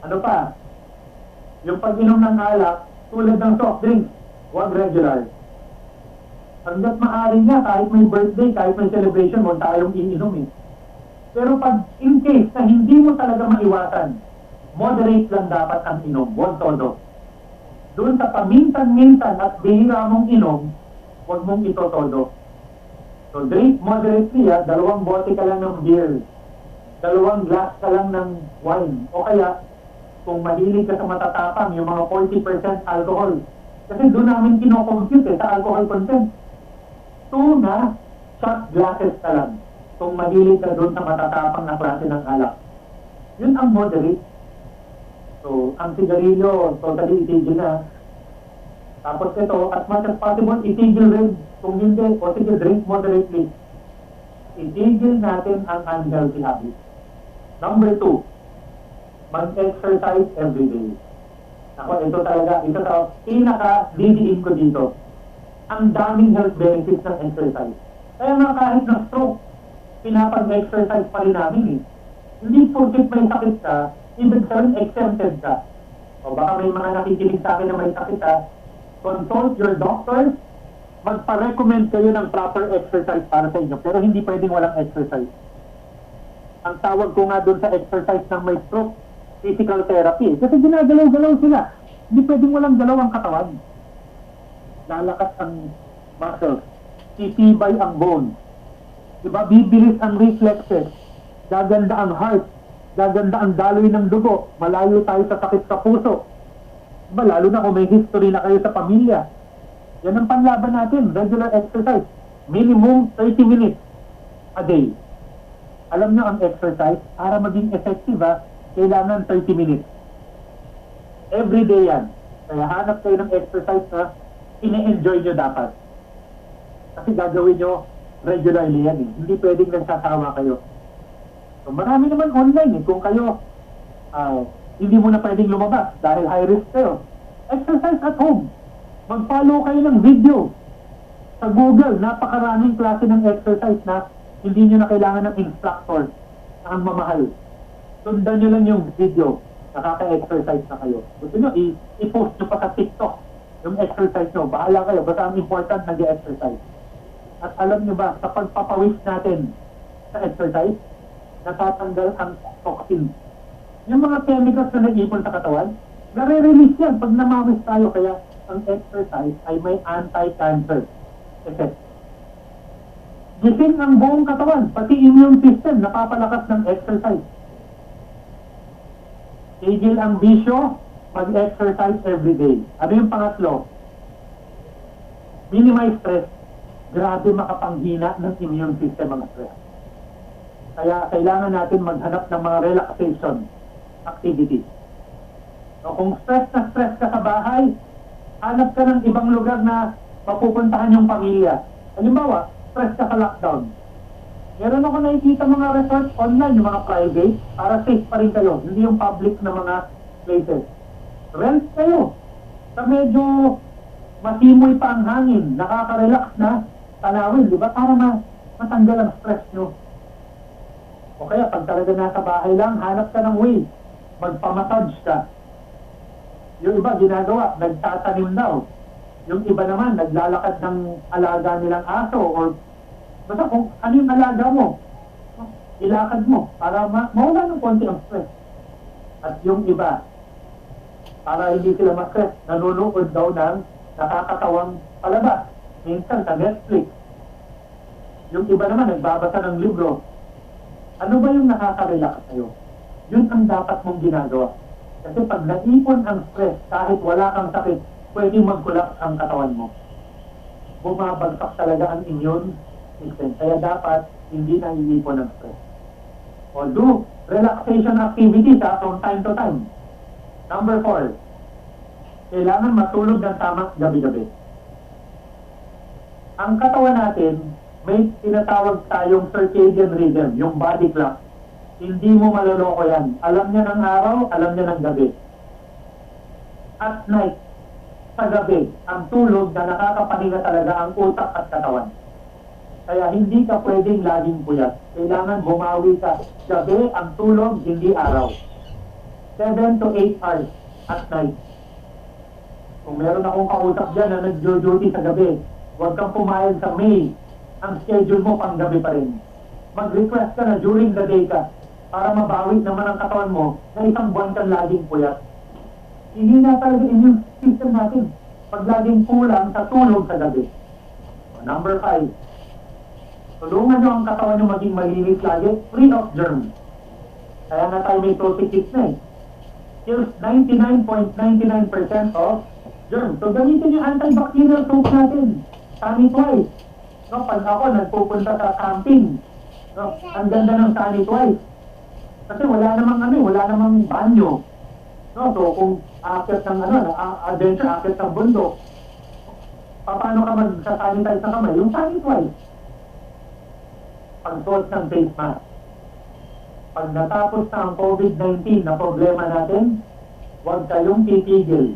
Ano pa? Yung pag-inom ng alak, tulad ng soft drinks, huwag regular. Hanggat maaari nga, kahit may birthday, kahit may celebration, huwag tayong ininom eh. Pero pag in case na hindi mo talaga maiwasan, moderate lang dapat ang inom, huwag todo. Doon sa paminsan-minsan at bihira mong inom, huwag mong ito todo. So drink moderately, 2 bote ka lang ng beer, 2 glass ka lang ng wine, o kaya kung mahilig ka sa matatapang, yung mga 40% alcohol. Kasi doon namin kinocompute sa alcohol content. 2 na shot glasses ka lang kung mahilig ka doon sa matatapang na klase ng alak. Yun ang moderate. So, ang sigarilyo, totally itigil na. Tapos ito, as much as possible, itigil rin. Kung hindi, o sige, drink moderately. Itigil natin ang unhealthy habits. Number 2, mag-exercise every day. Ako, ito talaga, ito sa pinaka-didiin ko dito. Ang daming health benefits ng exercise. Kaya nga kahit na stroke, pinapag-exercise pa rin namin eh. Hindi porket may sakit ka, ibig sabihin exempted ka. O baka may mga nakikinig sa akin na may sakit ka, consult your doctor, magpa-recommend kayo ng proper exercise para sa inyo. Pero hindi pwedeng walang exercise. Ang tawag ko nga doon sa exercise ng may stroke, physical therapy. Kasi ginagalaw-galaw sila. Hindi pwedeng walang galaw ang katawan. Lalakas ang muscles. Titibay ang bone. Diba? Bibilis ang reflexes. Gaganda ang heart. Gaganda ang daloy ng dugo. Malayo tayo sa sakit sa puso. Diba? Lalo na kung may history na kayo sa pamilya. Yan ang panlaban natin. Regular exercise. Minimum 30 minutes a day. Alam nyo ang exercise, para maging effective kailangan 30 minutes. Every day yan. Kaya hanap kayo ng exercise na ine-enjoy nyo dapat. Kasi gagawin nyo regularly yan eh. Hindi pwedeng nagsasawa kayo. So marami naman online eh. Kung kayo hindi mo na pwedeng lumabas dahil high risk kayo, exercise at home. Mag-follow kayo ng video. Sa Google, napakaraming klase ng exercise na hindi nyo na kailangan ng instructor na ang mamahal. Sundan nyo lang yung video. Nakaka-exercise na kayo. Gusto nyo, i-post nyo pa sa TikTok yung exercise nyo. Bahala kayo. Basta ang important, nag-exercise. At alam nyo ba, sa pagpapawis natin sa exercise, natatanggal ang toxins. Yung mga chemicals na nag-ipon sa katawan, nare-release yan pag namawis tayo. Kaya ang exercise ay may anti-cancer effect. Gising ang buong katawan, pati immune system, napapalakas ng exercise. Tigil ang bisyo, mag-exercise every day. Ano yung pangatlo? Minimize stress. Grabe makapanghina ng immune system ang stress. Kaya kailangan natin maghanap ng mga relaxation activities. So, kung stress ka sa bahay, hanap ka ng ibang lugar na mapupuntahan yung pamilya. Halimbawa, stress ka sa lockdown. Meron ako nakikita mga resort online, yung mga private, para safe pa rin kayo. Hindi yung public na mga places. Rent kayo. Sa medyo masimoy pa ang hangin, nakaka-relax na tanawin, di ba? Para matanggal ang stress nyo. O kaya, pag talaga nasa bahay lang, hanap ka ng way. Magpamassage ka. Yung iba, ginagawa, nagtatanim daw. Yung iba naman, naglalakad ng alaga nilang aso or basta kung ano yung alaga mo, ilakad mo para mawala ng konti ang stress. At yung iba, para hindi sila ma-stress, nanonood daw ng nakakatawang palabas. Minsan sa Netflix. Yung iba naman, nagbabasa ng libro. Ano ba yung nakaka-relax sa'yo? Yun ang dapat mong ginagawa. Kasi pag naipon ang stress, kahit wala kang sakit, pwedeng mag-collapse ang katawan mo. Bumabagsak talaga ang immune system. Kaya dapat hindi naiipon ang stress. O do relaxation activities from time to time. Number 4, kailangan matulog ng tama gabi-gabi. Ang katawan natin, may tinatawag tayong circadian rhythm, yung body clock. Hindi mo maloloko yan. Alam niya ng araw, alam niya ng gabi. At night, sa gabi, ang tulog na nakakapahinga talaga ang utak at katawan. Kaya hindi ka pwedeng laging puyat. Kailangan bumawi ka. Gabi ang tulog, hindi araw. 7 to 8 hours at night. Kung meron akong kausap dyan na nag-duty sa gabi, huwag kang pumayag sa May. Ang schedule mo pang gabi pa rin. Mag-request ka na during the day ka para mabawi naman ang katawan mo na isang buwan kang laging puyat. Hindi na talaga immune system natin pag laging kulang sa tulog sa gabi. Number 5, tulungan nyo ang katawan nyo maging malinis lagi, free of germs. Kaya nga tayo may toxic kits na eh. Kills 99.99% of germs. So gamitin yung antibacterial soap natin. Sanitize. No, pag ako nagpupunta sa camping, no, ang ganda ng sanitize. Kasi wala namang banyo. No, so kung akit ng adventure, akit ng bundok, paano ka mag-sanitize ng kamay? Yung sanitize. Pagsuot ng face mask. Pag natapos na ang COVID-19 na problema natin, huwag kayong titigil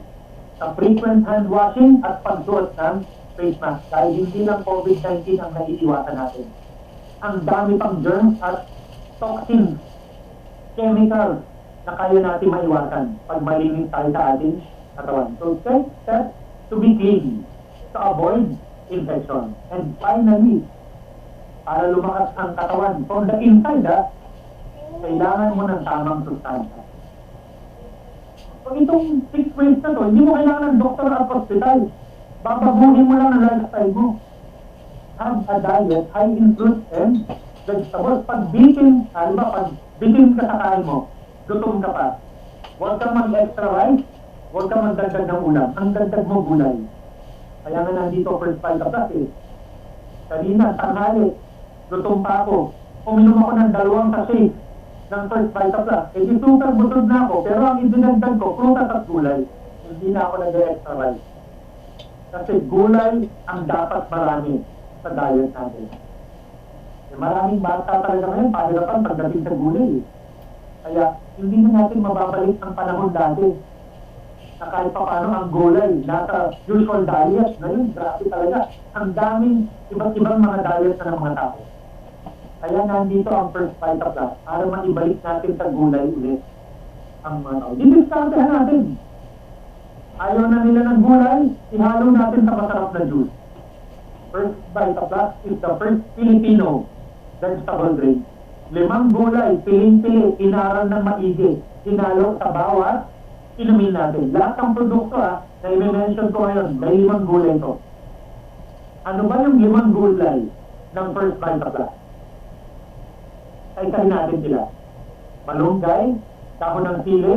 sa frequent hand washing at pagsuot ng face mask. Dahil hindi lang COVID-19 ang naiiwasan natin. Ang dami pang germs at toxins, chemicals na kaya natin maiwasan pag malinis tayo sa ating katawan. So, take steps to be clean, to avoid infection. And finally, para lumakas ang katawan from the inside, kailangan mo ng tamang sustansya. So, itong 6 ways na to, hindi mo kailangan ng doktor at hospital. Babaguhin mo lang ang lifestyle mo. Have a diet, high in fruits and vegetables. Pag bitin ka sa kain mo, gutom ka pa. Huwag kang mag-extra rice, huwag kang magdagdag ng ulam. Ang dagdag mo gulay. Kaya nga nandito first 5 plus eh. Kanina, tanghali, gutom pa ako. Uminom ako ng 2 sachet ng first Vita Plus. Eh di super busog na ako, pero ang idinagdag ko, prutas at gulay. Hindi na ako nag-extra rice. Kasi gulay ang dapat marami sa diet natin. Maraming bata talaga ngayon, pahirapan pagdating sa gulay. Kaya hindi na natin mababalik ang panahon dati na kahit pa paano ang gulay, nasa usual diet. Ngayon, grabe talaga. Ang daming iba't ibang mga diet na ng mga tao. Kaya nandito ang First Vita Plus para maibalik natin sa gulay ulit ang mga tao. Didiskartehan natin. Ayaw na nila ng gulay, ihalo natin sa masarap na juice. First Vita Plus is the first Filipino vegetable drink. 5 gulay, piling-pili, inaral ng maigi, hinalo sa bawat inumin natin. Lahat ng produkto na i-mention ko ngayon, may 5 gulay ito. Ano ba yung 5 gulay ng First Vita Plus? Ay natin sila. Malunggay, dahon ng sili,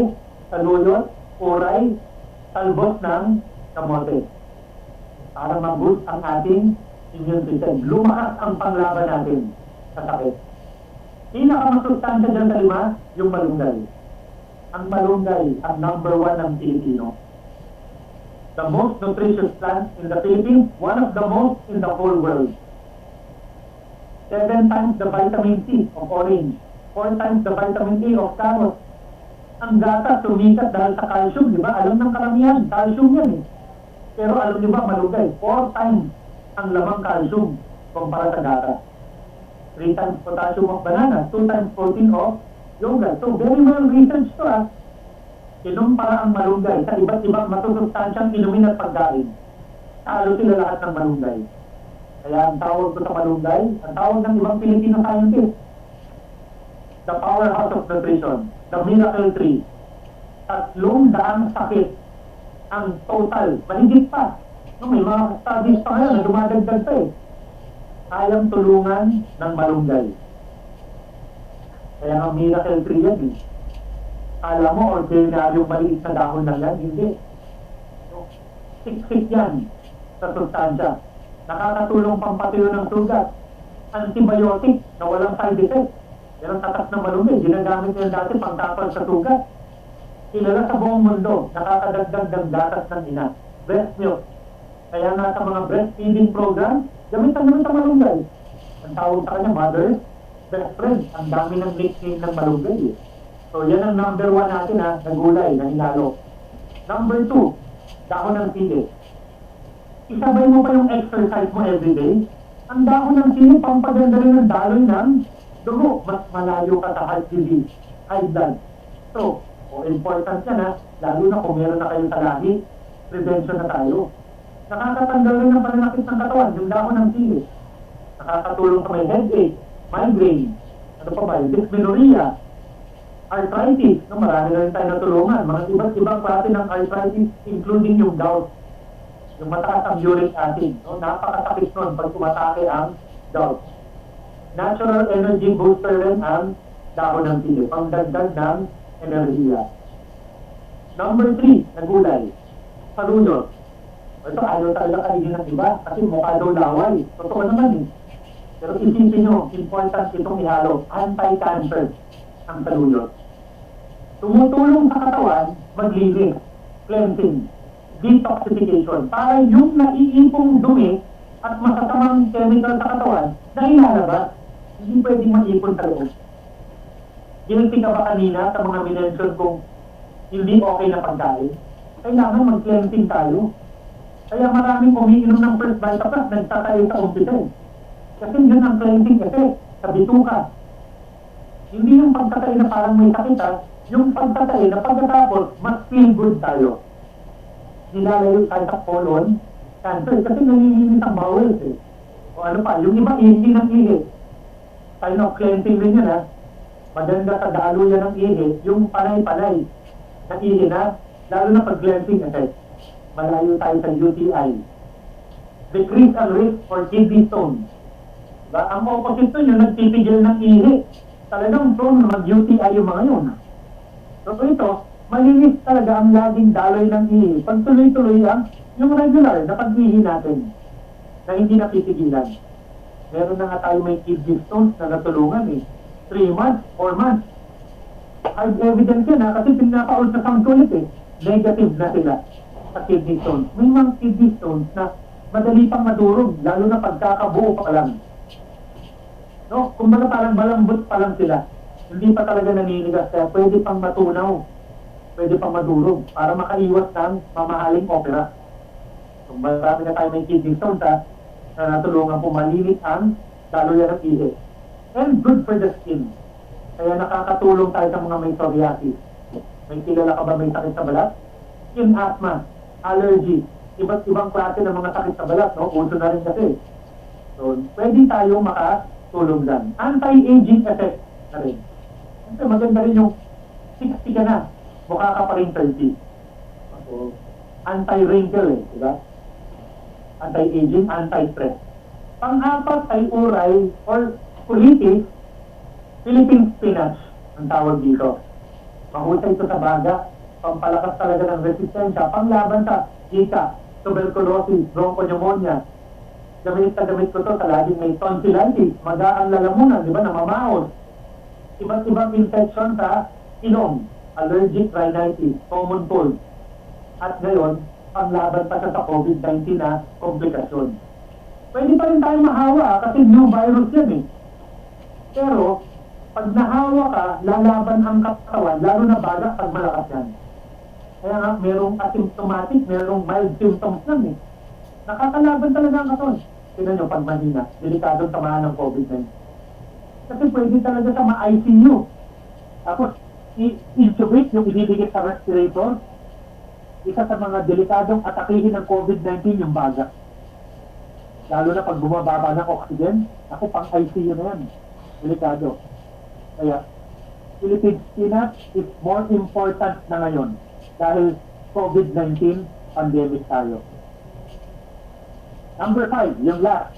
saluyot, uray, talbos ng kamote. Para mag-boost ang ating immune system. Lumakas ang panglaban natin sa sakit. Pinakamasustansya dyan sa 5, yung malunggay. Ang malunggay ang number 1 ng Pilipino. The most nutritious plant in the Philippines, one of the most in the whole world. 7 times the vitamin C of orange, 4 times the vitamin A of carrot. Ang gatas sumikat dahil sa calcium, di ba? Alam ng karamihan, calcium yan eh. Pero alam niyo ba, malunggay, 4 times ang lamang calcium kumpara sa gatas. 3 times potassium of banana, 2 times protein of yogurt. So very well researched to Kinumpara ang malunggay sa iba't ibang masusustansyang inumin at pagkain. Talo sila lahat ng malunggay. Kaya ang tawag ko sa malunggay, ang tawag ng ibang Filipino scientist, the powerhouse of nutrition, the miracle tree. 300 sakit ang total, mahigit pa. No, may mga studies pa ngayon na dumadagdag pa eh. Kayang tulungan ng malunggay. Kaya ang miracle tree yan eh. Alam mo, ordinaryong maliit na dahon lang yan, hindi. So, siksik yan sa sustansya. Nakakatulong pampatuyo ng sugat. Antibiotic na walang side effect. Yan ang tatak ng malunggay. Ginagamit nila dati pangtapal sa sugat. Kilala sa buong mundo, nakakadagdag ng gatas ng ina. Breast milk. Kaya nga sa mga breastfeeding program, gamitan naman sa malunggay. Ang tawag sa kanya, mother, best friend. Ang dami ng nickname ng malunggay. So yan ang number 1 natin na gulay na hinalo. Number 2, dahon ng sili. Isabay mo pa yung exercise mo everyday. Ang dahon ng sili, pampaganda rin ng daloy ng dugo. Mas malayo ka sa heart disease, high blood. So, important yan lalo na kung meron na kayo sa lahi, prevention na tayo. Nakakatanggal rin ng pananakit ng katawan, yung dahon ng sili. Nakakatulong sa may headache, migraine, ano pa ba, dysmenorrhea, arthritis, no, marami na rin tayo natulungan. Mga iba't ibang klase ng arthritis, including yung gout. Yung mataas ang uric acid. No? Napakasakit nun pag tumatake ang gout. Natural energy booster rin ang dahon ng sili, pangdagdag ng enerhiya. Number 3, na gulay. Saluyot. Ito, ayaw talaga kainin ng iba kasi mukha daw laway. Totoo naman eh. Pero isipin nyo, important itong ihalo. Anti-cancer ang saluyot. Tumutulong sa katawan, maglinis, cleansing, detoxification, para yung naiipong dumi at masasamang chemical sa katawan na ilalabas, hindi pwedeng maipon sa loob. Guilty ka ba kanina sa mga minention kung hindi okay na pagkain? Kailangan mag-cleansing tayo. Kaya maraming umiinom ng First Vita Plus, nagtatayo sa hospital. Kasi yun ang cleansing effect sa bituka. Hindi yung pagtatay na parang may sakit yung pagtatay na pagkatapos, mas feel good tayo. Nilalayo tayo sa colon, cancer, kasi nanginginis ang bowels eh. O ano pa, yung iba ihi ng ihi. Tayo na cleansing rin yun maganda sa daluyan ng ihi, yung panay-panay na ihi na, lalo na pag-cleansing effect. Malayo tayo sa UTI. Decrease ang risk for kidney stone. Diba? Ang opposite to yung nagpipigil ng ihi. Talagang prone na mag-UTI yung mga yun. So ito, malinis talaga ang laging daloy ng ihi. Pag tuloy-tuloy yung regular na pag-ihi natin na hindi napipigilan. Meron na nga tayo may kidney stones na natulungan 3 months, 4 months. Hard evidence yan kasi pinaka-ultrasound ko ulit negative na sila sa kidney stones. May mga kidney stones na madali pang madurog, lalo na pagkakabuo pa lang. No? Kumbaga parang malambot pa lang sila. Hindi pa talaga naninigas, kaya pwede pang matunaw, pwede pang madurog para makaiwas ng mamahaling opera. So, marami na tayo may kidney stones na natulungan po malinis ang lalo yan ang ihi. And good for the skin. Kaya nakakatulong tayo sa mga may psoriasis. May kilala ka ba may sakit sa balat? Skin asthma, allergy, iba't ibang klase ng mga sakit sa balat, no? Uso na rin kasi. So, pwede tayo makatulong dyan. Anti-aging effect na rin. Kasi maganda rin yung 60 ka na, mukha ka pa rin 30. So, anti-wrinkle eh, di ba? Anti-aging, anti-stress. Pang-apat ay uray or colitis, Philippine spinach ang tawag dito. Mahusay ito sa baga, pampalakas talaga ng resistensya, panglaban sa Zika, tuberculosis, bronchopneumonia. Gamit ko to sa laging may tonsillitis, magaan lalamunan, di ba, namamaos. Iba't ibang infection sa ilong, allergic rhinitis, common cold. At ngayon, panglaban pa siya sa COVID-19 na komplikasyon. Pwede pa rin tayo mahawa kasi new virus yan eh. Pero, pag nahawa ka, lalaban ang katawan, lalo na baga pag malakas yan. Kaya nga, merong asymptomatic, merong mild symptoms lang eh. Nakakalaban talaga ang katawan. Tignan nyo, pag mahina, delikadong tamaan ng COVID-19. Kasi pwede talaga sa ma-ICU. Tapos, i-intubate yung ibibigay sa respirator. Isa sa mga delikadong atakihin ng COVID-19 yung baga. Lalo na pag bumababa ng oxygen, ako pang ICU na yan. Delikado. Kaya, Philippine spinach is more important na ngayon dahil COVID-19 pandemic tayo. Number 5, yung last.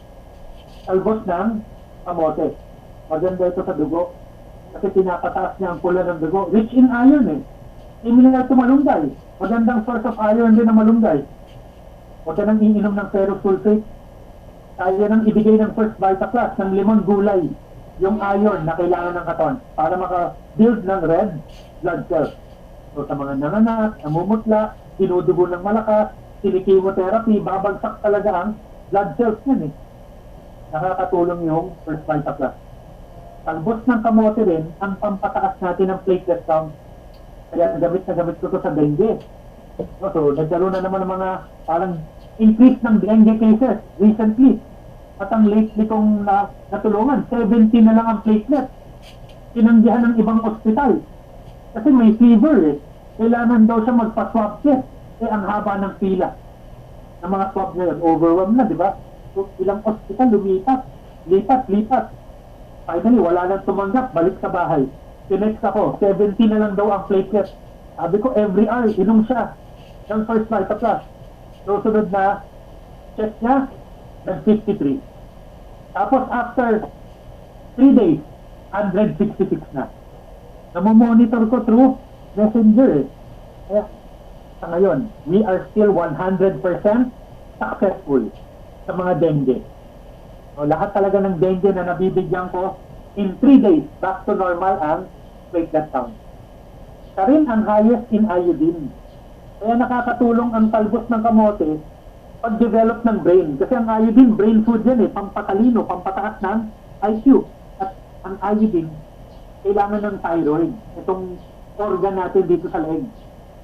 Talbos ng kamote. Maganda ito sa dugo. Kasi pinapataas niya ang pula ng dugo. Rich in iron eh. Similar to malunggay. Magandang source of iron din ng malunggay. Huwag ka nang iinom ng ferrous sulfate. Kaya nang ibigay ng first Vita-Plus ng limon gulay. Yung iron na kailangan ng katawan para maka-build ng red blood cells. So sa mga nanganak, namumutla, dinudugo ng malakas, chemotherapy, babagsak talaga ang blood cells yun eh. Nakakatulong yung first Vita-Plus. Talbos ng kamote rin ang pampataas natin ng platelet count. Kaya gamit na gamit ko to sa dengue. So nagkaroon na naman ng mga parang increase ng dengue cases recently. At ang lately kong natulungan, 70 na lang ang platelet. Tinanggihan ng ibang ospital. Kasi may fever eh. Kailangan daw siya magpa-swab test. Eh, ang haba ng pila ng mga swab ngayon. Overwhelmed na, di ba? So, ilang ospital lumipat. Lipat. Finally, wala nang tumanggap. Balik sa bahay. Tinext ako, 70 na lang daw ang platelet. Sabi ko, every hour, inom siya ng first Vita-Plus. So, sunod na check niya, nag-53. Tapos after 3 days, 166 na. Namomonitor ko through Messenger eh. Kaya sa ngayon, we are still 100% successful sa mga dengue. So, lahat talaga ng dengue na nabibigyan ko, in 3 days, back to normal ang platelet count. Siya rin ang highest in iodine. Kaya nakakatulong ang talbos ng kamote pag-develop ng brain. Kasi ang iodine, brain food yan eh, pampatalino, pampataas ng IQ. At ang iodine, kailangan ng thyroid. Itong organ natin dito sa leeg.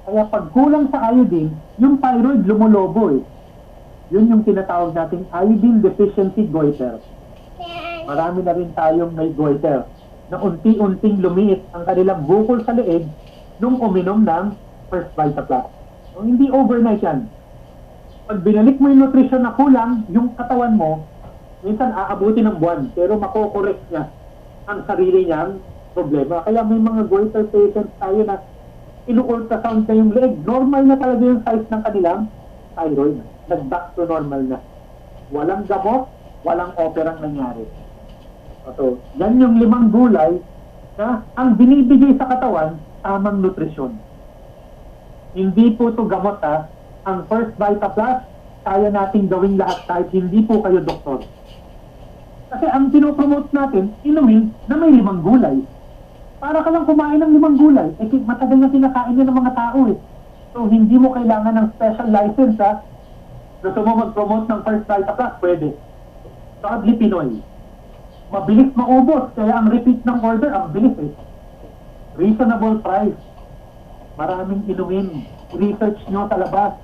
Kaya pag kulang sa iodine, yung thyroid lumulobo eh. Yun yung tinatawag nating iodine deficiency goiter. Marami na rin tayong may goiter na unti-unting lumiit ang kanilang bukol sa leeg nung uminom ng first Vita-Plus. So, hindi overnight yan. Pag binalik mo yung nutrition na kulang, yung katawan mo, minsan aabuti ng buwan, pero makokorek niya ang sarili niyang problema. Kaya may mga goiter patients tayo na inu-ultrasound na yung leg. Normal na talaga yung size ng kanilang thyroid. Nag-back to normal na. Walang gamot, walang operang nangyari. So, yan yung 5 gulay na ang binibigay sa katawan, tamang nutrisyon. Hindi po ito gamot ha. Ang first Vita-Plus, kaya natin gawing lahat kahit hindi po kayo doktor. Kasi ang pinopromote natin, inumin na may 5 gulay. Para ka lang kumain ng 5 gulay. Eh, matagal na kinakain yan ng mga tao eh. So, hindi mo kailangan ng special license ha. Gusto mo mag-promote ng first Vita-Plus? Pwede. Proudly Pinoy. Mabilis maubos, kaya ang repeat ng order, ang bilis eh. Reasonable price. Maraming inumin. Research nyo sa labas.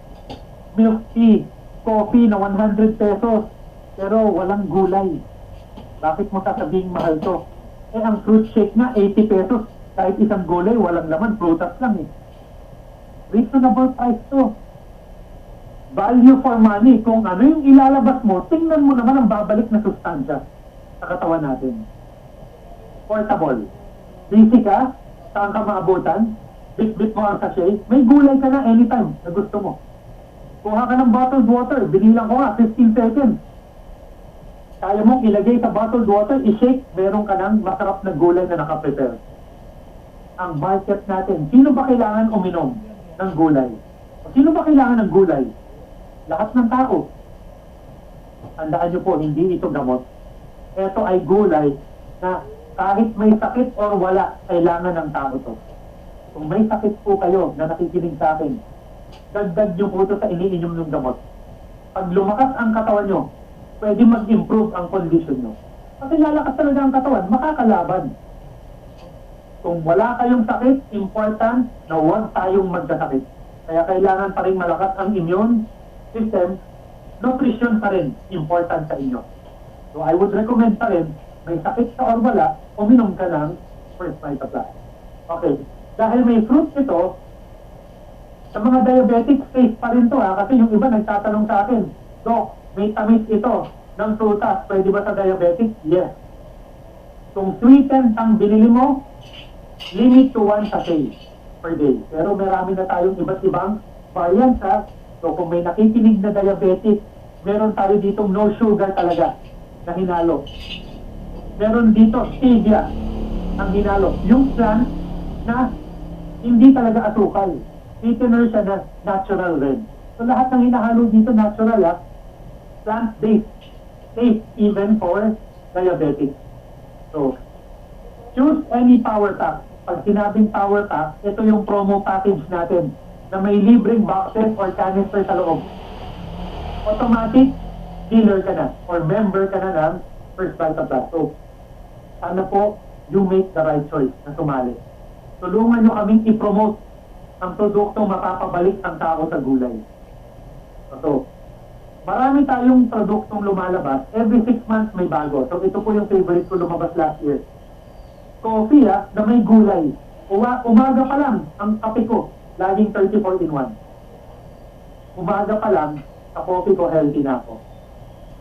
Milk tea, coffee na 100 pesos, pero walang gulay. Bakit mo sasabing mahal to? Eh, ang fruit shake nga, 80 pesos. Kahit isang gulay, walang laman, prutas lang eh. Reasonable price to. Value for money. Kung ano yung ilalabas mo, tingnan mo naman ang babalik na sustansya sa katawan natin. Portable. Busy ka, saan ka maabutan, bit-bit mo ang sachet, may gulay ka na anytime na gusto mo. Kuha ka ng bottled water, binilang ko nga, 15 seconds. Kaya mong ilagay sa bottled water, i-shake, meron ka ng masarap na gulay na nakaprepare. Ang market natin, sino ba kailangan uminom ng gulay? Sino ba kailangan ng gulay? Lahat ng tao. Tandaan nyo po, hindi ito gamot. Ito ay gulay na kahit may sakit or wala, kailangan ng tao to. Kung may sakit po kayo na nakikinig sa akin, dagdag nyo po ito sa iniinom ng gamot. Pag lumakas ang katawan nyo, pwede mag-improve ang condition nyo. Kasi lalakas talaga ang katawan, makakalaban. Kung wala kayong sakit, important na huwag tayong magkasakit. Kaya kailangan pa rin malakas ang immune system, nutrition pa rin, important sa inyo. So I would recommend pa rin, may sakit ka or wala, uminom ka ng First Vita Plus. Okay, dahil may fruit ito, sa mga diabetic, safe pa rin to kasi yung iba nagtatanong sa akin, Doc, may tamis ito ng prutas, pwede ba sa diabetic? Yes. Kung sweetened ang binili mo, limit to 1 sachet per day. Pero marami na tayong iba't ibang variants So kung may nakikinig na diabetic, meron tayo ditong no sugar talaga na hinalo. Meron dito stevia ang hinalo. Yung plant na hindi talaga asukal. Sweetener siya na natural rin. So lahat ng hinahalo dito natural plant-based. Safe even for diabetic. So, choose any power pack. Pag sinabing power pack, ito yung promo package natin na may libreng boxes or canister sa loob. Automatic, dealer ka na or member ka na ng First Vita Plus. So, sana po you make the right choice na sumali. Tulungan nyo kaming i-promote ang produktong mapapabalik ang tao sa gulay. So, marami tayong produktong lumalabas. Every 6 months may bago. So, ito po yung favorite ko lumabas last year. Coffee na may gulay. Umaga pa lang ang kape ko. Laging 34 in 1. Umaga pa lang, sa coffee ko healthy na ako.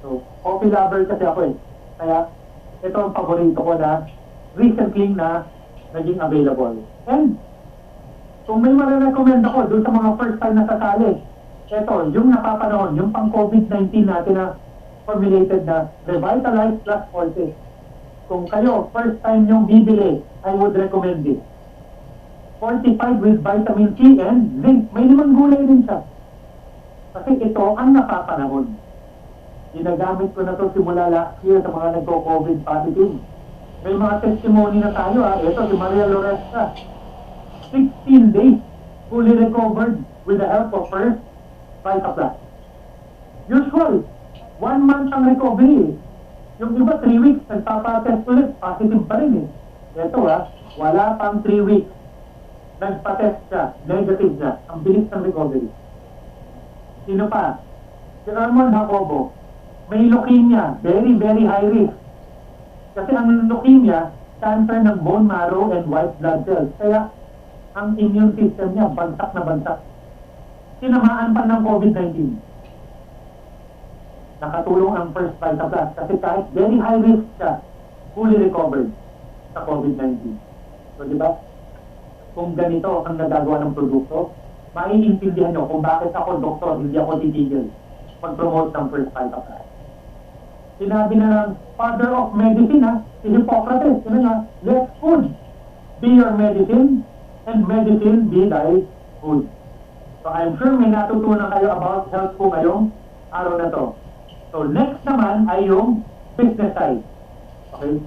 So, coffee lover kasi ako eh. Kaya, ito ang paborito ko na recently na naging available. And, kung may marirecommend ako doon sa mga first time na sasali, ito, yung napapanahon, yung pang COVID-19 natin na formulated na Revitalize Plus Forte. Kung kayo, first time yung bibili, I would recommend it. Fortified with vitamin C and zinc. May 5 gulay din siya. Kasi ito ang napapanahon. Ginagamit ko na to simula last year sa mga nagko-COVID positive. May mga testimony na tayo Ito si Maria Loresca. 16 days fully recovered with the help of First Vita Plus. Usual, 1 month ang recovery. Yung iba 3 weeks, nagpapatest ulit, positive pa rin Ito wala pang 3 weeks. Nagpatest siya, negative na. Ang bilis ng recovery. Sino pa? Si Armand Jacobo. May leukemia, very, very high risk. Kasi ang leukemia, cancer ng bone marrow and white blood cells. Kaya, ang immune system niya, bansak na bansak. Tinamaan pa ng COVID-19. Nakatulong ang First Vita Plus kasi kahit very high risk siya, fully recovered sa COVID-19. So, di ba? Kung ganito ang nagagawa ng produkto, maiintindihan nyo kung bakit ako, doktor, hindi ako titigil mag-promote ng First Vita Plus. Sinabi na ng father of medicine, si Hippocrates, let food be your medicine and medicine be thy food. So I'm sure may natutunan kayo about health po ngayong araw na to. So next naman ay yung business side. Okay?